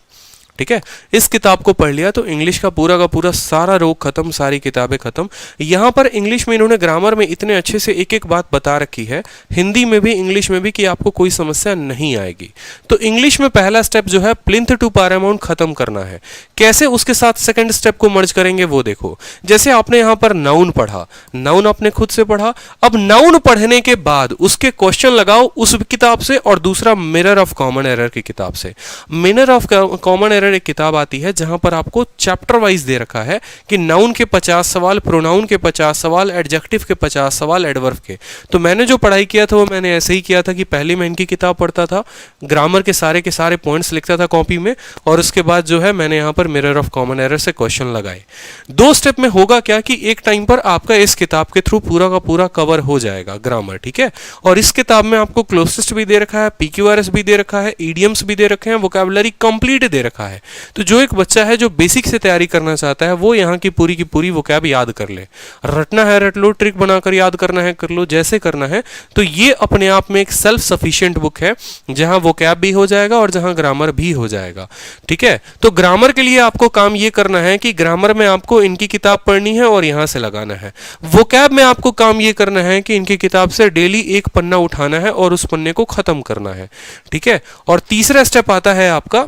ठीक है, इस किताब को पढ़ लिया तो इंग्लिश का पूरा सारा रोग खत्म, सारी किताबें खत्म। यहां पर इंग्लिश में इन्होंने ग्रामर में इतने अच्छे से एक एक बात बता रखी है, हिंदी में भी इंग्लिश में भी, कि आपको कोई समस्या नहीं आएगी। तो इंग्लिश में पहला स्टेप जो है प्लिंथ टू पैरामाउंट खत्म करना है। कैसे, उसके साथ सेकंड स्टेप को मर्ज करेंगे वो देखो। जैसे आपने यहां पर नाउन पढ़ा, नाउन आपने खुद से पढ़ा। अब नाउन पढ़ने के बाद उसके क्वेश्चन लगाओ उस किताब से, और दूसरा मिरर ऑफ कॉमन एरर की किताब से। मिरर ऑफ कॉमन एरर एक किताब आती है जहां पर आपको चैप्टर वाइज दे रखा है कि नाउन के 50 सवाल, प्रोनाउन के 50 सवाल, एडजेक्टिव के 50 सवाल, एडवर्ब के। तो मैंने जो पढ़ाई किया था वो मैंने ऐसे ही किया था कि पहले मैं इनकी किताब पढ़ता था, ग्रामर के सारे पॉइंट्स लिखता था कॉपी में, और उसके बाद जो है मैंने यहां पर मिरर ऑफ कॉमन एरर से क्वेश्चन लगाए। 2 स्टेप में होगा क्या कि एक टाइम पर आपका इस किताब के थ्रू पूरा का पूरा कवर हो जाएगा ग्रामर। ठीक है, और इस किताब में आपको क्लोजेस्ट भी दे रखा है, पीक्यूआरएस भी दे रखा है, ईडियम्स भी दे रखे हैं, वोकैबुलरी कंप्लीट दे रखा है। तो जो एक बच्चा है जो बेसिक से तैयारी करना चाहता है वो यहाँ की पूरी वोकैब याद कर ले। रटना है रट लो, ट्रिक बनाकर याद करना है कर लो, जैसे करना है। तो ये अपने आप में एक सेल्फ सफिशिएंट बुक है जहां वोकैब भी हो जाएगा और जहां ग्रामर भी हो जाएगा। ठीक है, तो ग्रामर के लिए आपको काम ये करना है कि ग्रामर में आपको इनकी किताब पढ़नी है और यहां से लगाना है। वोकैब में आपको काम ये करना है कि इनकी किताब से डेली एक पन्ना उठाना है और उस पन्ने को खत्म करना है। ठीक है, और तीसरा स्टेप आता है आपका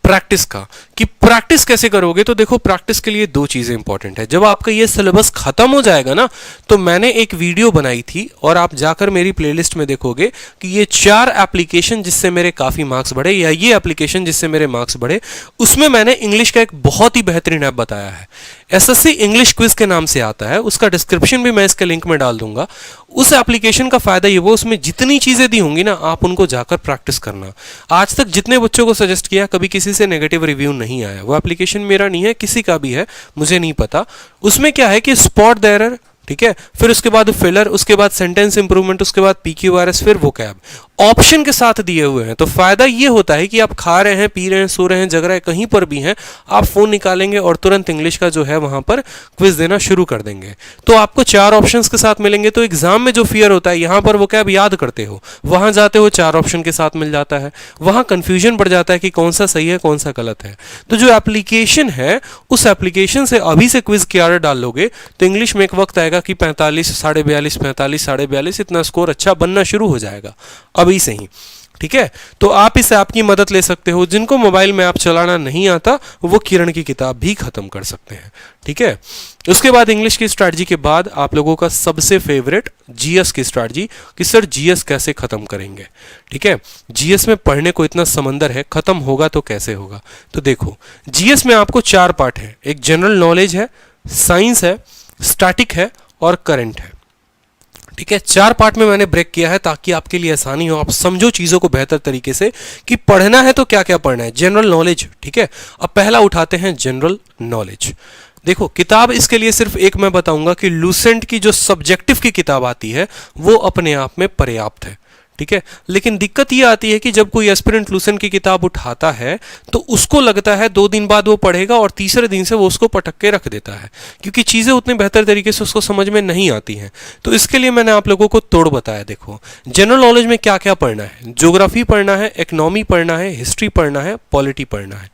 प्रैक्टिस का, कि प्रैक्टिस कैसे करोगे। तो देखो, प्रैक्टिस के लिए 2 चीजें इंपॉर्टेंट है। जब आपका ये सिलेबस खत्म हो जाएगा ना, तो मैंने एक वीडियो बनाई थी और आप जाकर मेरी प्लेलिस्ट में देखोगे कि ये 4 एप्लीकेशन जिससे मेरे काफी मार्क्स बढ़े, या ये एप्लीकेशन जिससे मेरे मार्क्स बढ़े, उसमें मैंने इंग्लिश का एक बहुत ही बेहतरीन ऐप बताया है। एसएससी इंग्लिश क्विज के नाम से आता है, उसका डिस्क्रिप्शन भी मैं इसके लिंक में डाल दूंगा। उस एप्लीकेशन का फायदा ये, वो उसमें जितनी चीजें दी होंगी ना, आप उनको जाकर प्रैक्टिस करना। आज तक जितने बच्चों को सजेस्ट किया, कभी किसी से नेगेटिव रिव्यू नहीं आया। वो एप्लीकेशन मेरा नहीं है, किसी का भी है, मुझे नहीं पता। उसमें क्या है कि स्पॉट द एरर, ठीक है, फिर उसके बाद फिलर, उसके बाद सेंटेंस इंप्रूवमेंट, उसके बाद पीक्यूआरएस, फिर वोकैब ऑप्शन के साथ दिए हुए हैं। तो फायदा ये होता है कि आप खा रहे हैं, पी रहे हैं, सो रहे हैं, जग रहे हैं, कहीं पर भी हैं, आप फोन निकालेंगे और तुरंत इंग्लिश का जो है वहां पर क्विज देना शुरू कर देंगे। तो आपको 4 ऑप्शंस के साथ मिलेंगे। तो एग्जाम में जो फियर होता है, यहां पर वोकैब याद करते हो, वहां जाते हो 4 ऑप्शन के साथ मिल जाता है, वहां कंफ्यूजन बढ़ जाता है कि कौन सा सही है कौन सा गलत है। तो जो एप्लीकेशन है, उस एप्लीकेशन से अभी से क्विज की आर्डर डाल लोगे तो इंग्लिश में एक वक्त आएगा कि 45, 42.5, 45, 42.5 इतना स्कोर अच्छा बनना शुरू हो जाएगा अभी से ही। ठीक है, तो आप इस ऐप की मदद ले सकते हो। जिनको मोबाइल में ऐप चलाना नहीं आता वो किरण की किताब भी खत्म कर सकते हैं। ठीक है, उसके बाद इंग्लिश की स्ट्रैटेजी के बाद आप लोगों का सबसे फेवरेट जीएस की स्ट्रैटेजी, कि सर जीएस कैसे खत्म करेंगे। ठीक है, जीएस में पढ़ने को इतना समंदर है, खत्म होगा तो कैसे होगा। तो देखो, जीएस में आपको 4 पार्ट है। एक जनरल नॉलेज है, साइंस है, स्टैटिक है और करंट है। ठीक है, 4 पार्ट में मैंने ब्रेक किया है ताकि आपके लिए आसानी हो, आप समझो चीजों को बेहतर तरीके से कि पढ़ना है तो क्या क्या पढ़ना है। जनरल नॉलेज, ठीक है, अब पहला उठाते हैं जनरल नॉलेज। देखो, किताब इसके लिए सिर्फ एक मैं बताऊंगा कि लूसेंट की जो सब्जेक्टिव की किताब आती है वो अपने आप में पर्याप्त है। ठीक है। लेकिन दिक्कत ये आती है कि जब कोई एस्पिरेंट लूसेंट की किताब उठाता है तो उसको लगता है 2 दिन बाद वो पढ़ेगा और तीसरे दिन से वो उसको पटक के रख देता है, क्योंकि चीज़ें उतने बेहतर तरीके से उसको समझ में नहीं आती हैं। तो इसके लिए मैंने आप लोगों को तोड़ बताया। देखो, जनरल नॉलेज में क्या क्या पढ़ना है, ज्योग्राफी पढ़ना है, इकोनॉमी पढ़ना है, हिस्ट्री पढ़ना है, पॉलिटी पढ़ना है।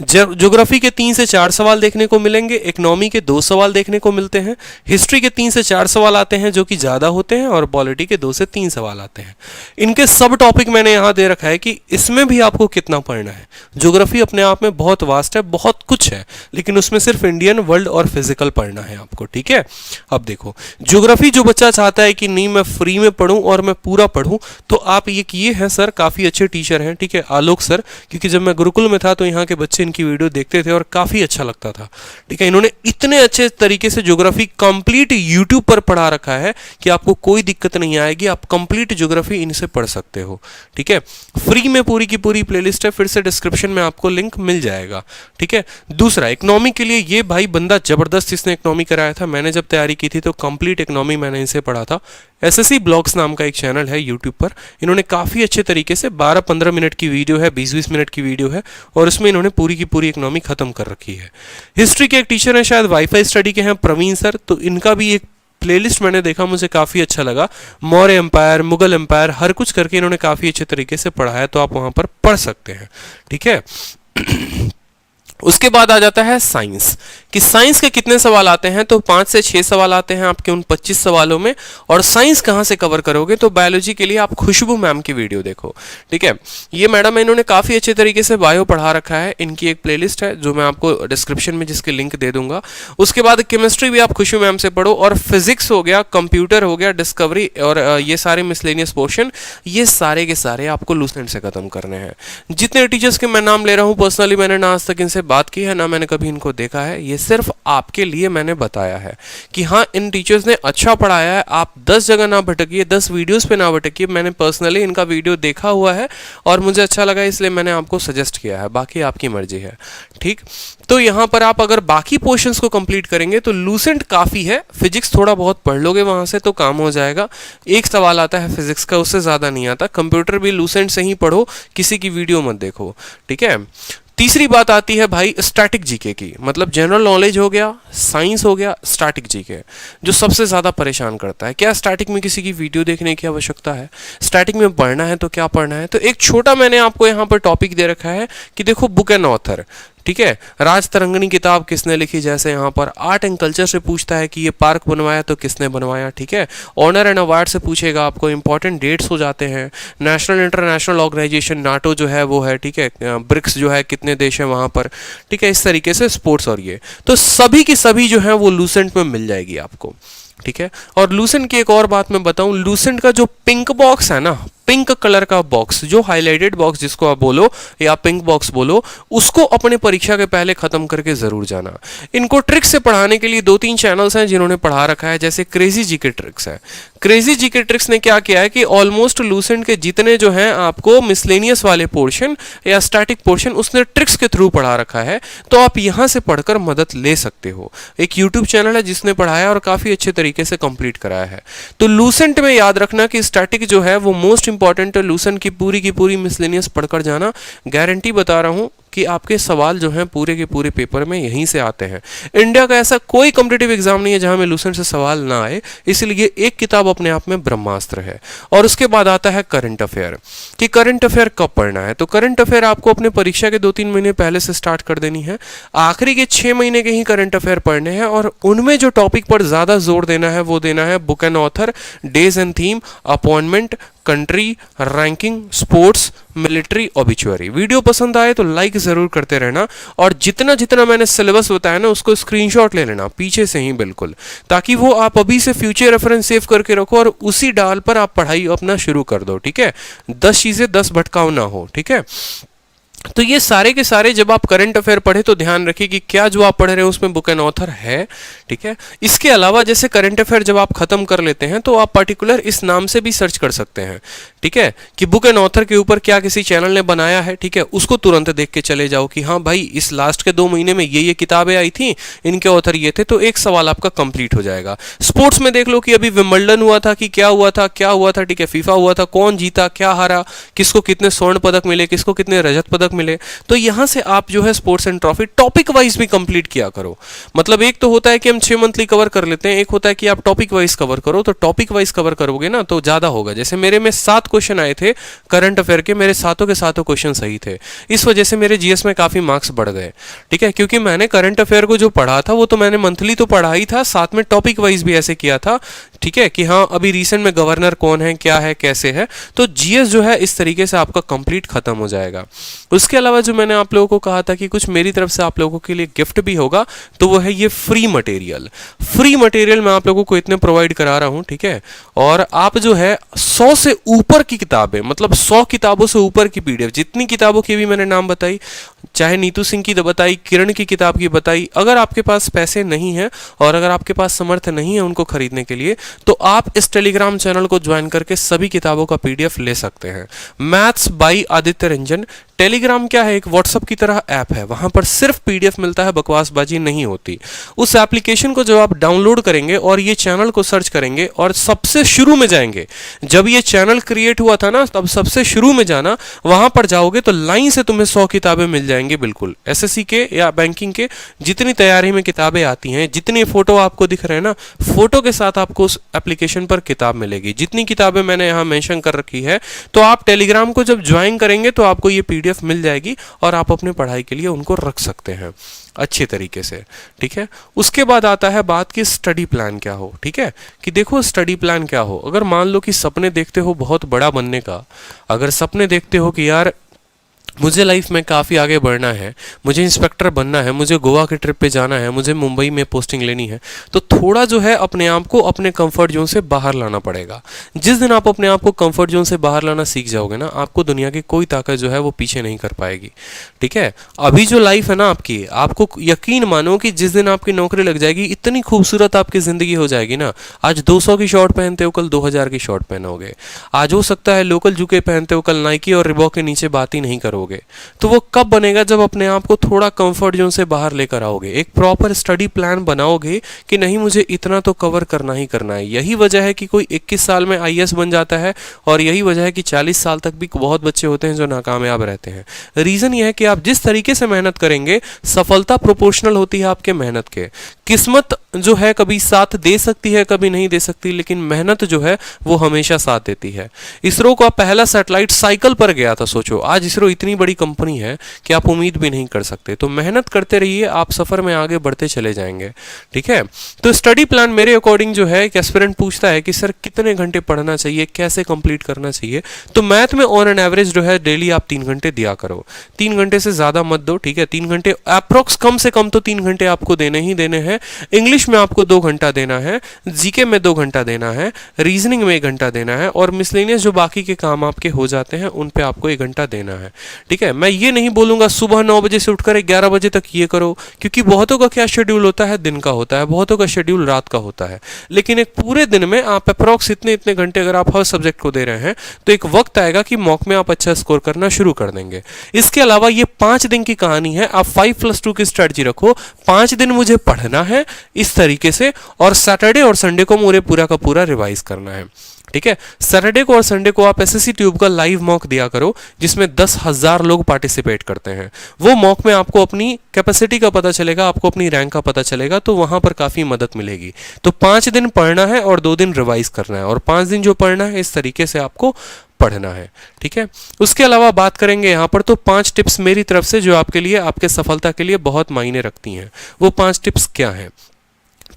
ज्योग्राफी के 3 से 4 सवाल देखने को मिलेंगे, इकोनॉमी के 2 सवाल देखने को मिलते हैं, हिस्ट्री के 3 से 4 सवाल आते हैं जो कि ज़्यादा होते हैं, और पॉलिटी के 2 से 3 सवाल आते हैं। इनके सब टॉपिक मैंने यहाँ दे रखा है कि इसमें भी आपको कितना पढ़ना है। ज्योग्राफी अपने आप में बहुत वास्ट है, बहुत कुछ है, लेकिन उसमें सिर्फ इंडियन, वर्ल्ड और फिजिकल पढ़ना है आपको, ठीक है। अब देखो, ज्योग्राफी जो बच्चा चाहता है कि नहीं मैं फ्री में पढ़ूं और मैं पूरा पढ़ूं, तो आप ये किए हैं सर, काफ़ी अच्छे टीचर हैं, ठीक है, आलोक सर, क्योंकि जब मैं गुरुकुल में था तो यहाँ के बच्चे इनकी वीडियो देखते थे और काफ़ी अच्छा लगता था, ठीक है। इन्होंने इतने अच्छे तरीके से ज्योग्राफी कंप्लीट यूट्यूब पर पढ़ा रखा है कि आपको कोई दिक्कत नहीं आएगी, आप कंप्लीट ज्योग्राफी इनसे पढ़ सकते हो, ठीक है। फ्री में पूरी की पूरी प्लेलिस्ट है, फिर से डिस्क्रिप्शन में आपको लिंक मिल जाएगा, ठीक है। दूसरा, इकोनॉमी के लिए ये भाई बंदा जबरदस्त इसने इकोनॉमी कराया था। मैंने जब तैयारी की थी तो कंप्लीट इकोनॉमी मैंने इनसे पढ़ा था। एसएससी ब्लॉग्स नाम का एक चैनल है यूट्यूब पर, इन्होंने काफ़ी अच्छे तरीके से 12-15 मिनट की वीडियो है, 20-20 मिनट की वीडियो है, और उसमें इन्होंने पूरी की पूरी इकोनॉमी खत्म कर रखी है। हिस्ट्री के एक टीचर हैं, शायद वाईफाई स्टडी के हैं, प्रवीण सर, तो इनका भी एक प्लेलिस्ट मैंने देखा, मुझे काफ़ी अच्छा लगा। मौर्य एम्पायर, मुगल एम्पायर, हर कुछ करके इन्होंने काफ़ी अच्छे तरीके से पढ़ा है, तो आप वहाँ पर पढ़ सकते हैं, ठीक है। उसके बाद आ जाता है साइंस, कि साइंस के कितने सवाल आते हैं, तो 5 से 6 सवाल आते हैं आपके उन 25 सवालों में। और साइंस कहाँ से कवर करोगे, तो बायोलॉजी के लिए आप खुशबू मैम की वीडियो देखो, ठीक है। ये मैडम है, इन्होंने काफ़ी अच्छे तरीके से बायो पढ़ा रखा है, इनकी एक प्लेलिस्ट है जो मैं आपको डिस्क्रिप्शन में जिसके लिंक दे दूंगा। उसके बाद केमिस्ट्री भी आप खुशबू मैम से पढ़ो, और फिजिक्स हो गया, कंप्यूटर हो गया, डिस्कवरी और ये सारे मिसलेनियस पोर्शन, ये सारे के सारे आपको लूसेंट से खत्म करने हैं। जितने टीचर्स के मैं नाम ले रहा हूँ, पर्सनली मैंने ना आज तक इनसे बात की है, ना मैंने कभी इनको देखा है, ये सिर्फ आपके लिए मैंने बताया है कि हाँ, इन टीचर्स ने अच्छा पढ़ाया है। आप 10 जगह ना भटकिए, 10 वीडियोस पे ना भटकिए। मैंने पर्सनली इनका वीडियो देखा हुआ है और मुझे अच्छा लगा, इसलिए मैंने आपको सजेस्ट किया है, बाकी आपकी मर्जी है, ठीक। तो यहाँ पर आप अगर बाकी पोर्शंस को कंप्लीट करेंगे तो लूसेंट काफ़ी है। फिजिक्स थोड़ा बहुत पढ़ लोगे वहाँ से तो काम हो जाएगा। एक सवाल आता है फिजिक्स का, उससे ज़्यादा नहीं आता। कंप्यूटर भी लूसेंट से ही पढ़ो, किसी की वीडियो मत देखो, ठीक है। तीसरी बात आती है भाई स्टैटिक जीके की, मतलब जनरल नॉलेज हो गया, साइंस हो गया, स्टैटिक जीके, जो सबसे ज़्यादा परेशान करता है। क्या स्टैटिक में किसी की वीडियो देखने की आवश्यकता है? स्टैटिक में पढ़ना है तो क्या पढ़ना है? तो एक छोटा मैंने आपको यहाँ पर टॉपिक दे रखा है कि देखो, बुक एंड ऑथर, ठीक है। राज तरंगनी किताब किसने लिखी, जैसे यहाँ पर आर्ट एंड कल्चर से पूछता है कि ये पार्क बनवाया तो किसने बनवाया, ठीक है। ऑनर एंड अवार्ड से पूछेगा आपको, इंपॉर्टेंट डेट्स हो जाते हैं। नेशनल इंटरनेशनल ऑर्गेनाइजेशन नाटो जो है वो है, ठीक है। ब्रिक्स जो है, कितने देश हैं वहाँ पर, ठीक है। इस तरीके से स्पोर्ट्स, और ये तो सभी की सभी जो है वो लूसेंट में मिल जाएगी आपको, ठीक है। और लूसेंट की एक और बात मैं बताऊं, लूसेंट का जो पिंक बॉक्स है ना, पिंक कलर का बॉक्स, जो हाईलाइटेड बॉक्स जिसको आप बोलो या पिंक बॉक्स बोलो, उसको अपने परीक्षा के पहले खत्म करके जरूर जाना। इनको ट्रिक्स से पढ़ाने के लिए 2-3 चैनल्स हैं जिन्होंने पढ़ा रखा है, जैसे क्रेजी जीके ट्रिक्स है। क्रेजी जीके ट्रिक्स ने क्या किया है कि ऑलमोस्ट लूसेंट के जितने जो हैं आपको मिसलेनियस वाले पोर्शन या स्टैटिक पोर्शन, उसने ट्रिक्स के थ्रू पढ़ा रखा है, तो आप यहाँ से पढ़कर मदद ले सकते हो। एक यूट्यूब चैनल है जिसने पढ़ाया और काफ़ी अच्छे तरीके से कंप्लीट कराया है। तो लूसेंट में याद रखना कि स्टैटिक जो है वो मोस्ट इंपॉर्टेंट है। लूसेंट की पूरी मिसलेनियस पढ़कर जाना, गारंटी बता रहा हूँ कि आपके सवाल जो हैं पूरे के पूरे पेपर में यहीं से आते हैं। इंडिया का ऐसा कोई कॉम्पिटिटिव एग्जाम नहीं है जहां में लूसेंट से सवाल ना आए, इसलिए एक किताब अपने आप में ब्रह्मास्त्र है। और उसके बाद आता है करंट अफेयर, कि करंट अफेयर कब पढ़ना है। तो करंट अफेयर आपको अपने परीक्षा के 2-3 महीने पहले से स्टार्ट कर देनी है। आखिरी के 6 महीने के ही करंट अफेयर पढ़ने हैं, और उनमें जो टॉपिक पर ज़्यादा जोर देना है वो देना है book and author, days and theme, appointment, country, ranking, sports, military, obituary. Video पसंद आए तो लाइक ज़रूर करते रहना, और जितना जितना मैंने सिलेबस बताया ना उसको स्क्रीनशॉट ले लेना पीछे से ही बिल्कुल, ताकि वो आप अभी से फ्यूचर रेफरेंस सेव करके रखो और उसी डाल पर आप पढ़ाई अपना शुरू कर दो, ठीक है। 10 चीज़ें 10 भटकाव ना हो, ठीक है। तो ये सारे के सारे जब आप करंट अफेयर पढ़े तो ध्यान रखिए कि क्या जो आप पढ़ रहे हैं उसमें बुक एंड ऑथर है, ठीक है। इसके अलावा जैसे करंट अफेयर जब आप खत्म कर लेते हैं तो आप पर्टिकुलर इस नाम से भी सर्च कर सकते हैं, ठीक है, कि बुक एंड ऑथर के ऊपर क्या किसी चैनल ने बनाया है, ठीक है, उसको तुरंत देख के चले जाओ कि हाँ भाई इस लास्ट के 2 महीने में ये किताबें आई थी, इनके ऑथर ये थे, तो एक सवाल आपका कंप्लीट हो जाएगा। स्पोर्ट्स में देख लो कि अभी विंबलडन हुआ था कि क्या हुआ था, ठीक है, फीफा हुआ था, कौन जीता, क्या हारा, किसको कितने स्वर्ण पदक मिले, किसको कितने रजत पदक मिले। तो यहां से आप जो है sports and trophy topic wise भी कंप्लीट किया करो। मतलब एक तो होता है कि हम 6 मंथली कवर कर लेते हैं, एक होता है कि आप टॉपिक वाइज कवर करो। तो टॉपिक वाइज कवर करोगे ना तो ज्यादा होगा। जैसे मेरे में 7 क्वेश्चन आए थे करंट अफेयर के, मेरे सातों के सातों क्वेश्चन सही थे, इस वजह से मेरे जीएस में काफी मार्क्स बढ़ गए, ठीक है, क्योंकि मैंने करंट अफेयर को जो पढ़ा था वो तो मैंने मंथली तो पढ़ा ही था, साथ में टॉपिक वाइज भी ऐसे किया था, ठीक है, कि हाँ अभी रिसेंट में गवर्नर कौन है, क्या है, कैसे है। तो जीएस जो है इस तरीके से आपका कंप्लीट खत्म हो जाएगा। उसके अलावा जो मैंने आप लोगों को कहा था कि कुछ मेरी तरफ से आप लोगों के लिए गिफ्ट भी होगा, तो वो है ये फ्री मटेरियल मैं आप लोगों को इतने प्रोवाइड करा रहा हूं, ठीक है। और आप जो है 100 से ऊपर की किताबें, मतलब 100 किताबों से ऊपर की पीडीएफ, जितनी किताबों की भी मैंने नाम बताई, चाहे नीतू सिंह की बताई, किरण की किताब की बताई, अगर आपके पास पैसे नहीं है और अगर आपके पास समर्थ नहीं है उनको खरीदने के लिए, तो आप इस टेलीग्राम चैनल को ज्वाइन करके सभी किताबों का पीडीएफ ले सकते हैं। Maths by Aditya Ranjan Telegram क्या है, एक व्हाट्सएप की तरह ऐप है, वहां पर सिर्फ पीडीएफ मिलता है, बकवासबाजी नहीं होती। उस एप्लीकेशन को जब आप डाउनलोड करेंगे और ये चैनल को सर्च करेंगे और सबसे शुरू में जाएंगे, जब ये चैनल क्रिएट हुआ था ना तब सबसे शुरू में जाना, वहां पर जाओगे तो लाइन से तुम्हें 100 किताबें मिल जाएंगी, बिल्कुल एसएससी के या बैंकिंग के जितनी तैयारी में किताबें आती हैं, जितनी फोटो आपको दिख रहे हैं ना, फोटो के साथ आपको उस एप्लीकेशन पर किताब मिलेगी, जितनी किताबें मैंने यहाँ मेंशन कर रखी है। तो आप टेलीग्राम को जब ज्वाइन करेंगे तो आपको ये पीडीएफ मिल जाएगी और आप अपने पढ़ाई के लिए उनको रख सकते हैं अच्छे तरीके से, ठीक है। उसके बाद आता है बात कि स्टडी प्लान क्या हो, ठीक है, कि देखो स्टडी प्लान क्या हो। अगर मान लो कि सपने देखते हो बहुत बड़ा बनने का, अगर सपने देखते हो कि यार मुझे लाइफ में काफ़ी आगे बढ़ना है, मुझे इंस्पेक्टर बनना है, मुझे गोवा के ट्रिप पे जाना है, मुझे मुंबई में पोस्टिंग लेनी है, तो थोड़ा जो है अपने आप को अपने कंफर्ट जोन से बाहर लाना पड़ेगा। जिस दिन आप अपने आप को कंफर्ट जोन से बाहर लाना सीख जाओगे ना, आपको दुनिया की कोई ताकत जो है वो पीछे नहीं कर पाएगी, ठीक है। अभी जो लाइफ है ना आपकी, आपको यकीन मानो कि जिस दिन आपकी नौकरी लग जाएगी, इतनी खूबसूरत आपकी ज़िंदगी हो जाएगी ना। आज 200 की शॉर्ट पहनते हो, कल 2000 की शॉर्ट पहनोगे। आज हो सकता है लोकल जूते पहनते हो, कल नाइकी और रिबॉक के नीचे बात ही नहीं करोगे। तो वो कब बनेगा, जब अपने आप को थोड़ा कंफर्ट जोन से बाहर लेकर आओगे, एक प्रॉपर स्टडी प्लान बनाओगे कि नहीं मुझे इतना तो कवर करना ही करना है। यही वजह है कि कोई 21 साल में आईएएस बन जाता है और यही वजह है कि 40 साल तक भी बहुत बच्चे होते हैं जो नाकामयाब रहते हैं। रीजन ये है कि आप जिस तरीके से मेहनत करेंगे, सफलता प्रोपोर्शनल होती है आपके मेहनत के। किस्मत जो है कभी साथ दे सकती है, कभी नहीं दे सकती, लेकिन मेहनत जो है वो हमेशा साथ देती है। इसरो का पहला सैटेलाइट साइकिल पर गया था, सोचो। आज इसरो इतनी बड़ी कंपनी है कि आप उम्मीद भी नहीं कर सकते। तो मेहनत करते रहिए, आप सफर में आगे बढ़ते चले जाएंगे, ठीक है। तो स्टडी प्लान मेरे अकॉर्डिंग जो है, एक एस्पिरेंट पूछता है कि सर कितने घंटे पढ़ना चाहिए, कैसे कंप्लीट करना चाहिए, तो मैथ में ऑन एन एवरेज जो है डेली आप 3 घंटे दिया करो। 3 घंटे से ज्यादा मत दो, ठीक है। 3 घंटे अप्रोक्स, कम से कम तो 3 घंटे आपको देने ही देने हैं। इंग्लिश में आपको 2 घंटा देना है, जीके में 2 घंटा देना है, रीजनिंग में 1 घंटा देना है, और मिसलेनियस जो बाकी के काम आपके हो जाते हैं उन पे आपको 1 घंटा देना है, ठीक है। मैं ये नहीं बोलूंगा सुबह 9 बजे से उठकर 11 बजे तक ये करो, क्योंकि बहुतों का क्या शेड्यूल होता है, दिन का होता है, बहुतों का शेड्यूल रात का होता है। लेकिन एक पूरे दिन में आप अप्रोक्स इतने इतने घंटे अगर आप हर सब्जेक्ट को दे रहे हैं, तो एक वक्त आएगा कि मॉक में आप अच्छा स्कोर करना शुरू कर देंगे। इसके अलावा ये 5 दिन की कहानी है। आप 5+2 की स्ट्रेटजी रखो। 5 दिन मुझे पढ़ना है इस तरीके से, और सैटरडे और संडे को मुझे पूरा का पूरा रिवाइज करना है, ठीक है। सैटरडे को और संडे को आप एसएससी ट्यूब का लाइव मॉक दिया करो, जिसमें 10,000 लोग पार्टिसिपेट करते हैं। वो मॉक में आपको अपनी कैपेसिटी का पता चलेगा, आपको अपनी रैंक का पता चलेगा, तो वहां पर काफी मदद मिलेगी। तो 5 दिन पढ़ना है और 2 दिन रिवाइज करना है, और 5 दिन जो पढ़ना है इस तरीके से आपको पढ़ना है, ठीक है। उसके अलावा बात करेंगे यहाँ पर तो 5 टिप्स मेरी तरफ से जो आपके लिए, आपके सफलता के लिए बहुत मायने रखती हैं। वो 5 टिप्स क्या हैं?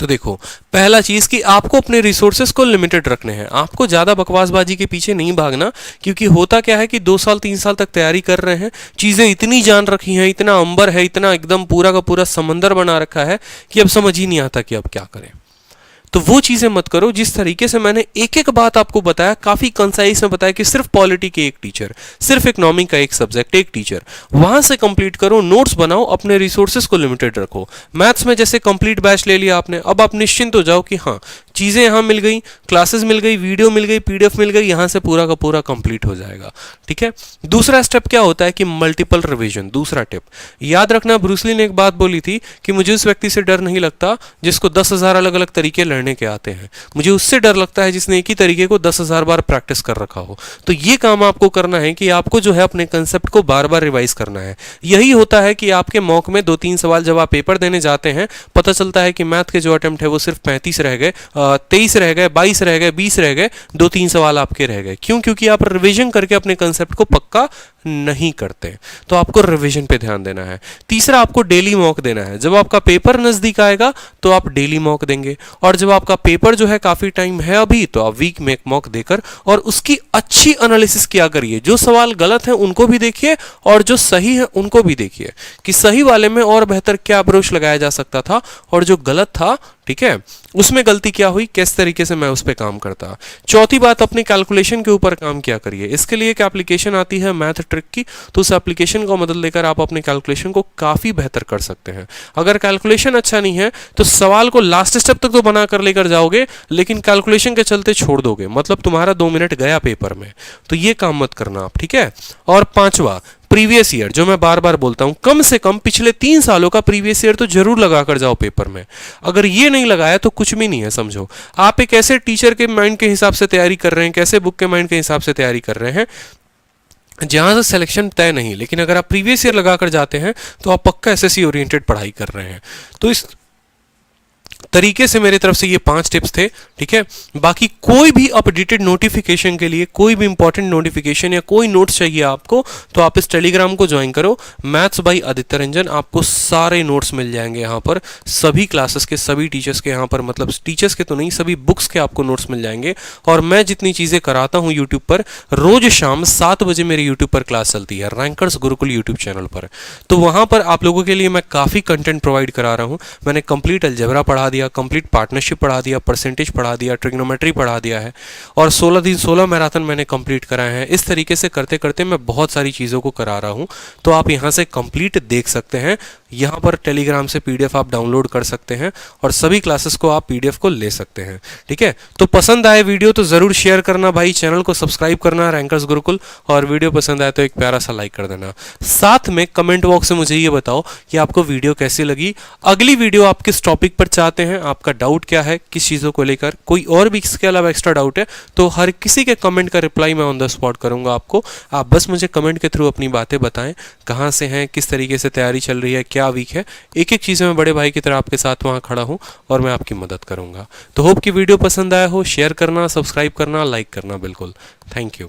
तो देखो, पहला चीज कि आपको अपने रिसोर्सेज को लिमिटेड रखने हैं। आपको ज्यादा बकवासबाजी के पीछे नहीं भागना, क्योंकि होता क्या है कि 2 साल 3 साल तक तैयारी कर रहे हैं, चीजें इतनी जान रखी हैं, इतना अंबर है, इतना एकदम पूरा का पूरा समंदर बना रखा है कि अब समझ ही नहीं आता कि अब क्या करें। तो वो चीजें मत करो। जिस तरीके से मैंने एक एक बात आपको बताया, काफी कंसाइज में बताया कि सिर्फ पॉलिटी के एक टीचर, सिर्फ इकोनॉमिक का एक सब्जेक्ट एक टीचर, वहां से कंप्लीट करो, नोट्स बनाओ, अपने रिसोर्सेज को लिमिटेड रखो। मैथ्स में जैसे कंप्लीट बैच ले लिया आपने, अब आप निश्चिंत हो जाओ कि हाँ चीजें यहां मिल गई, क्लासेस मिल गई, वीडियो मिल गई, पीडीएफ मिल गई, यहां से पूरा का पूरा कंप्लीट हो जाएगा। ठीक है, दूसरा स्टेप क्या होता है कि मल्टीपल रिवीजन। दूसरा टिप याद रखना, ब्रूस ली ने एक बात बोली थी कि मुझे उस व्यक्ति से डर नहीं लगता जिसको 10,000 अलग अलग तरीके लड़ने के आते हैं, मुझे उससे डर लगता है जिसने एक ही तरीके को 10,000 बार प्रैक्टिस कर रखा हो। तो ये काम आपको करना है कि आपको जो है अपने कंसेप्ट को बार बार रिवाइज करना है। यही होता है कि आपके मॉक में 2-3 सवाल जब आप पेपर देने जाते हैं, पता चलता है कि मैथ के जो अटेम्प्ट है वो सिर्फ 35 रह गए, 23 रह गए, 22 रह गए, 20 रह गए, 2-3 सवाल आपके रह गए। क्यों? क्योंकि आप रिवीजन करके अपने कंसेप्ट को पक्का नहीं करते। तो आपको रिवीजन पे ध्यान देना है। तीसरा, आपको डेली मॉक देना है। जब आपका पेपर नजदीक आएगा तो आप डेली मॉक देंगे, और जब आपका पेपर जो है काफी टाइम है अभी, तो आप वीक में एक मॉक देकर और उसकी अच्छी एनालिसिस किया करिए। जो सवाल गलत है उनको भी देखिए और जो सही है उनको भी देखिए कि सही वाले में और बेहतर क्या अप्रोच लगाया जा सकता था, और जो गलत था, ठीक है, उसमें गलती क्या हुई, किस तरीके से मैं उस पर काम करता। चौथी बात, अपने कैलकुलेशन के ऊपर काम किया करिए। इसके लिए एक एप्लीकेशन आती है मैथ ट्रिक की, तो उस एप्लीकेशन को मदद लेकर आप अपने कैलकुलेशन को काफी बेहतर कर सकते हैं। अगर कैलकुलेशन अच्छा नहीं है तो सवाल को लास्ट स्टेप तक तो बना कर लेकर जाओगे, लेकिन कैलकुलेशन के चलते छोड़ दोगे, मतलब तुम्हारा 2 मिनट गया पेपर में। तो ये काम मत करना आप, ठीक है। और पांचवा, प्रीवियस ईयर, जो मैं बार बार बोलता हूं, कम से कम पिछले 3 सालों का प्रीवियस ईयर तो जरूर लगा कर जाओ पेपर में। अगर ये नहीं लगाया तो कुछ भी नहीं है, समझो। आप एक ऐसे टीचर के माइंड के हिसाब से तैयारी कर रहे हैं, कैसे बुक के माइंड के हिसाब से तैयारी कर रहे हैं, जहां से सिलेक्शन तय नहीं। लेकिन अगर आप प्रीवियस ईयर लगाकर जाते हैं तो आप पक्का एसएससी ओरिएंटेड पढ़ाई कर रहे हैं। तो इस तरीके से मेरी तरफ से ये 5 टिप्स थे, ठीक है। बाकी कोई भी अपडेटेड नोटिफिकेशन के लिए, कोई भी इंपॉर्टेंट नोटिफिकेशन या कोई नोट्स चाहिए आपको, तो आप इस टेलीग्राम को ज्वाइन करो, मैथ्स बाय आदित्य रंजन। आपको सारे नोट्स मिल जाएंगे यहाँ पर, सभी क्लासेस के, सभी टीचर्स के यहाँ पर, मतलब टीचर्स के तो नहीं, सभी बुक्स के आपको नोट्स मिल जाएंगे। और मैं जितनी चीज़ें कराता हूँ यूट्यूब पर, रोज शाम 7 बजे मेरे यूट्यूब पर क्लास चलती है, रैंकर्स गुरुकुल यूट्यूब चैनल पर। तो वहाँ पर आप लोगों के लिए मैं काफ़ी कंटेंट प्रोवाइड करा रहा हूँ। मैंने कंप्लीट अलजेब्रा पढ़ा दिया, कंप्लीट पार्टनरशिप पढ़ा दिया, परसेंटेज पढ़ा दिया, ट्रिग्नोमेट्री पढ़ा दिया है, और 16 दिन 16 मैराथन मैंने कंप्लीट कराए हैं। इस तरीके से करते करते मैं बहुत सारी चीज़ों को करा रहा हूं। तो आप यहां से कंप्लीट देख सकते हैं। यहां पर टेलीग्राम से पीडीएफ आप डाउनलोड कर सकते हैं और सभी क्लासेस को आप पीडीएफ को ले सकते हैं, ठीक है। तो पसंद आए वीडियो तो ज़रूर शेयर करना भाई, चैनल को सब्सक्राइब करना रैंकर्स गुरुकुल, और वीडियो पसंद आए तो एक प्यारा सा लाइक कर देना। साथ में कमेंट बॉक्स में मुझे ये बताओ कि आपको वीडियो कैसी लगी, अगली वीडियो आप किस टॉपिक पर चाहते हैं, आपका डाउट क्या है, किस चीज़ों को लेकर, कोई और भी इसके अलावा एक्स्ट्रा डाउट है तो हर किसी के कमेंट का रिप्लाई मैं ऑन द स्पॉट करूंगा आपको। आप बस मुझे कमेंट के थ्रू अपनी बातें बताएं, कहाँ से हैं, किस तरीके से तैयारी चल रही है, क्या वीक है, एक एक चीज़ में बड़े भाई की तरह आपके साथ वहाँ खड़ा हूँ और मैं आपकी मदद करूंगा। तो होप कि वीडियो पसंद आया हो, शेयर करना, सब्सक्राइब करना, लाइक करना बिल्कुल। Thank you.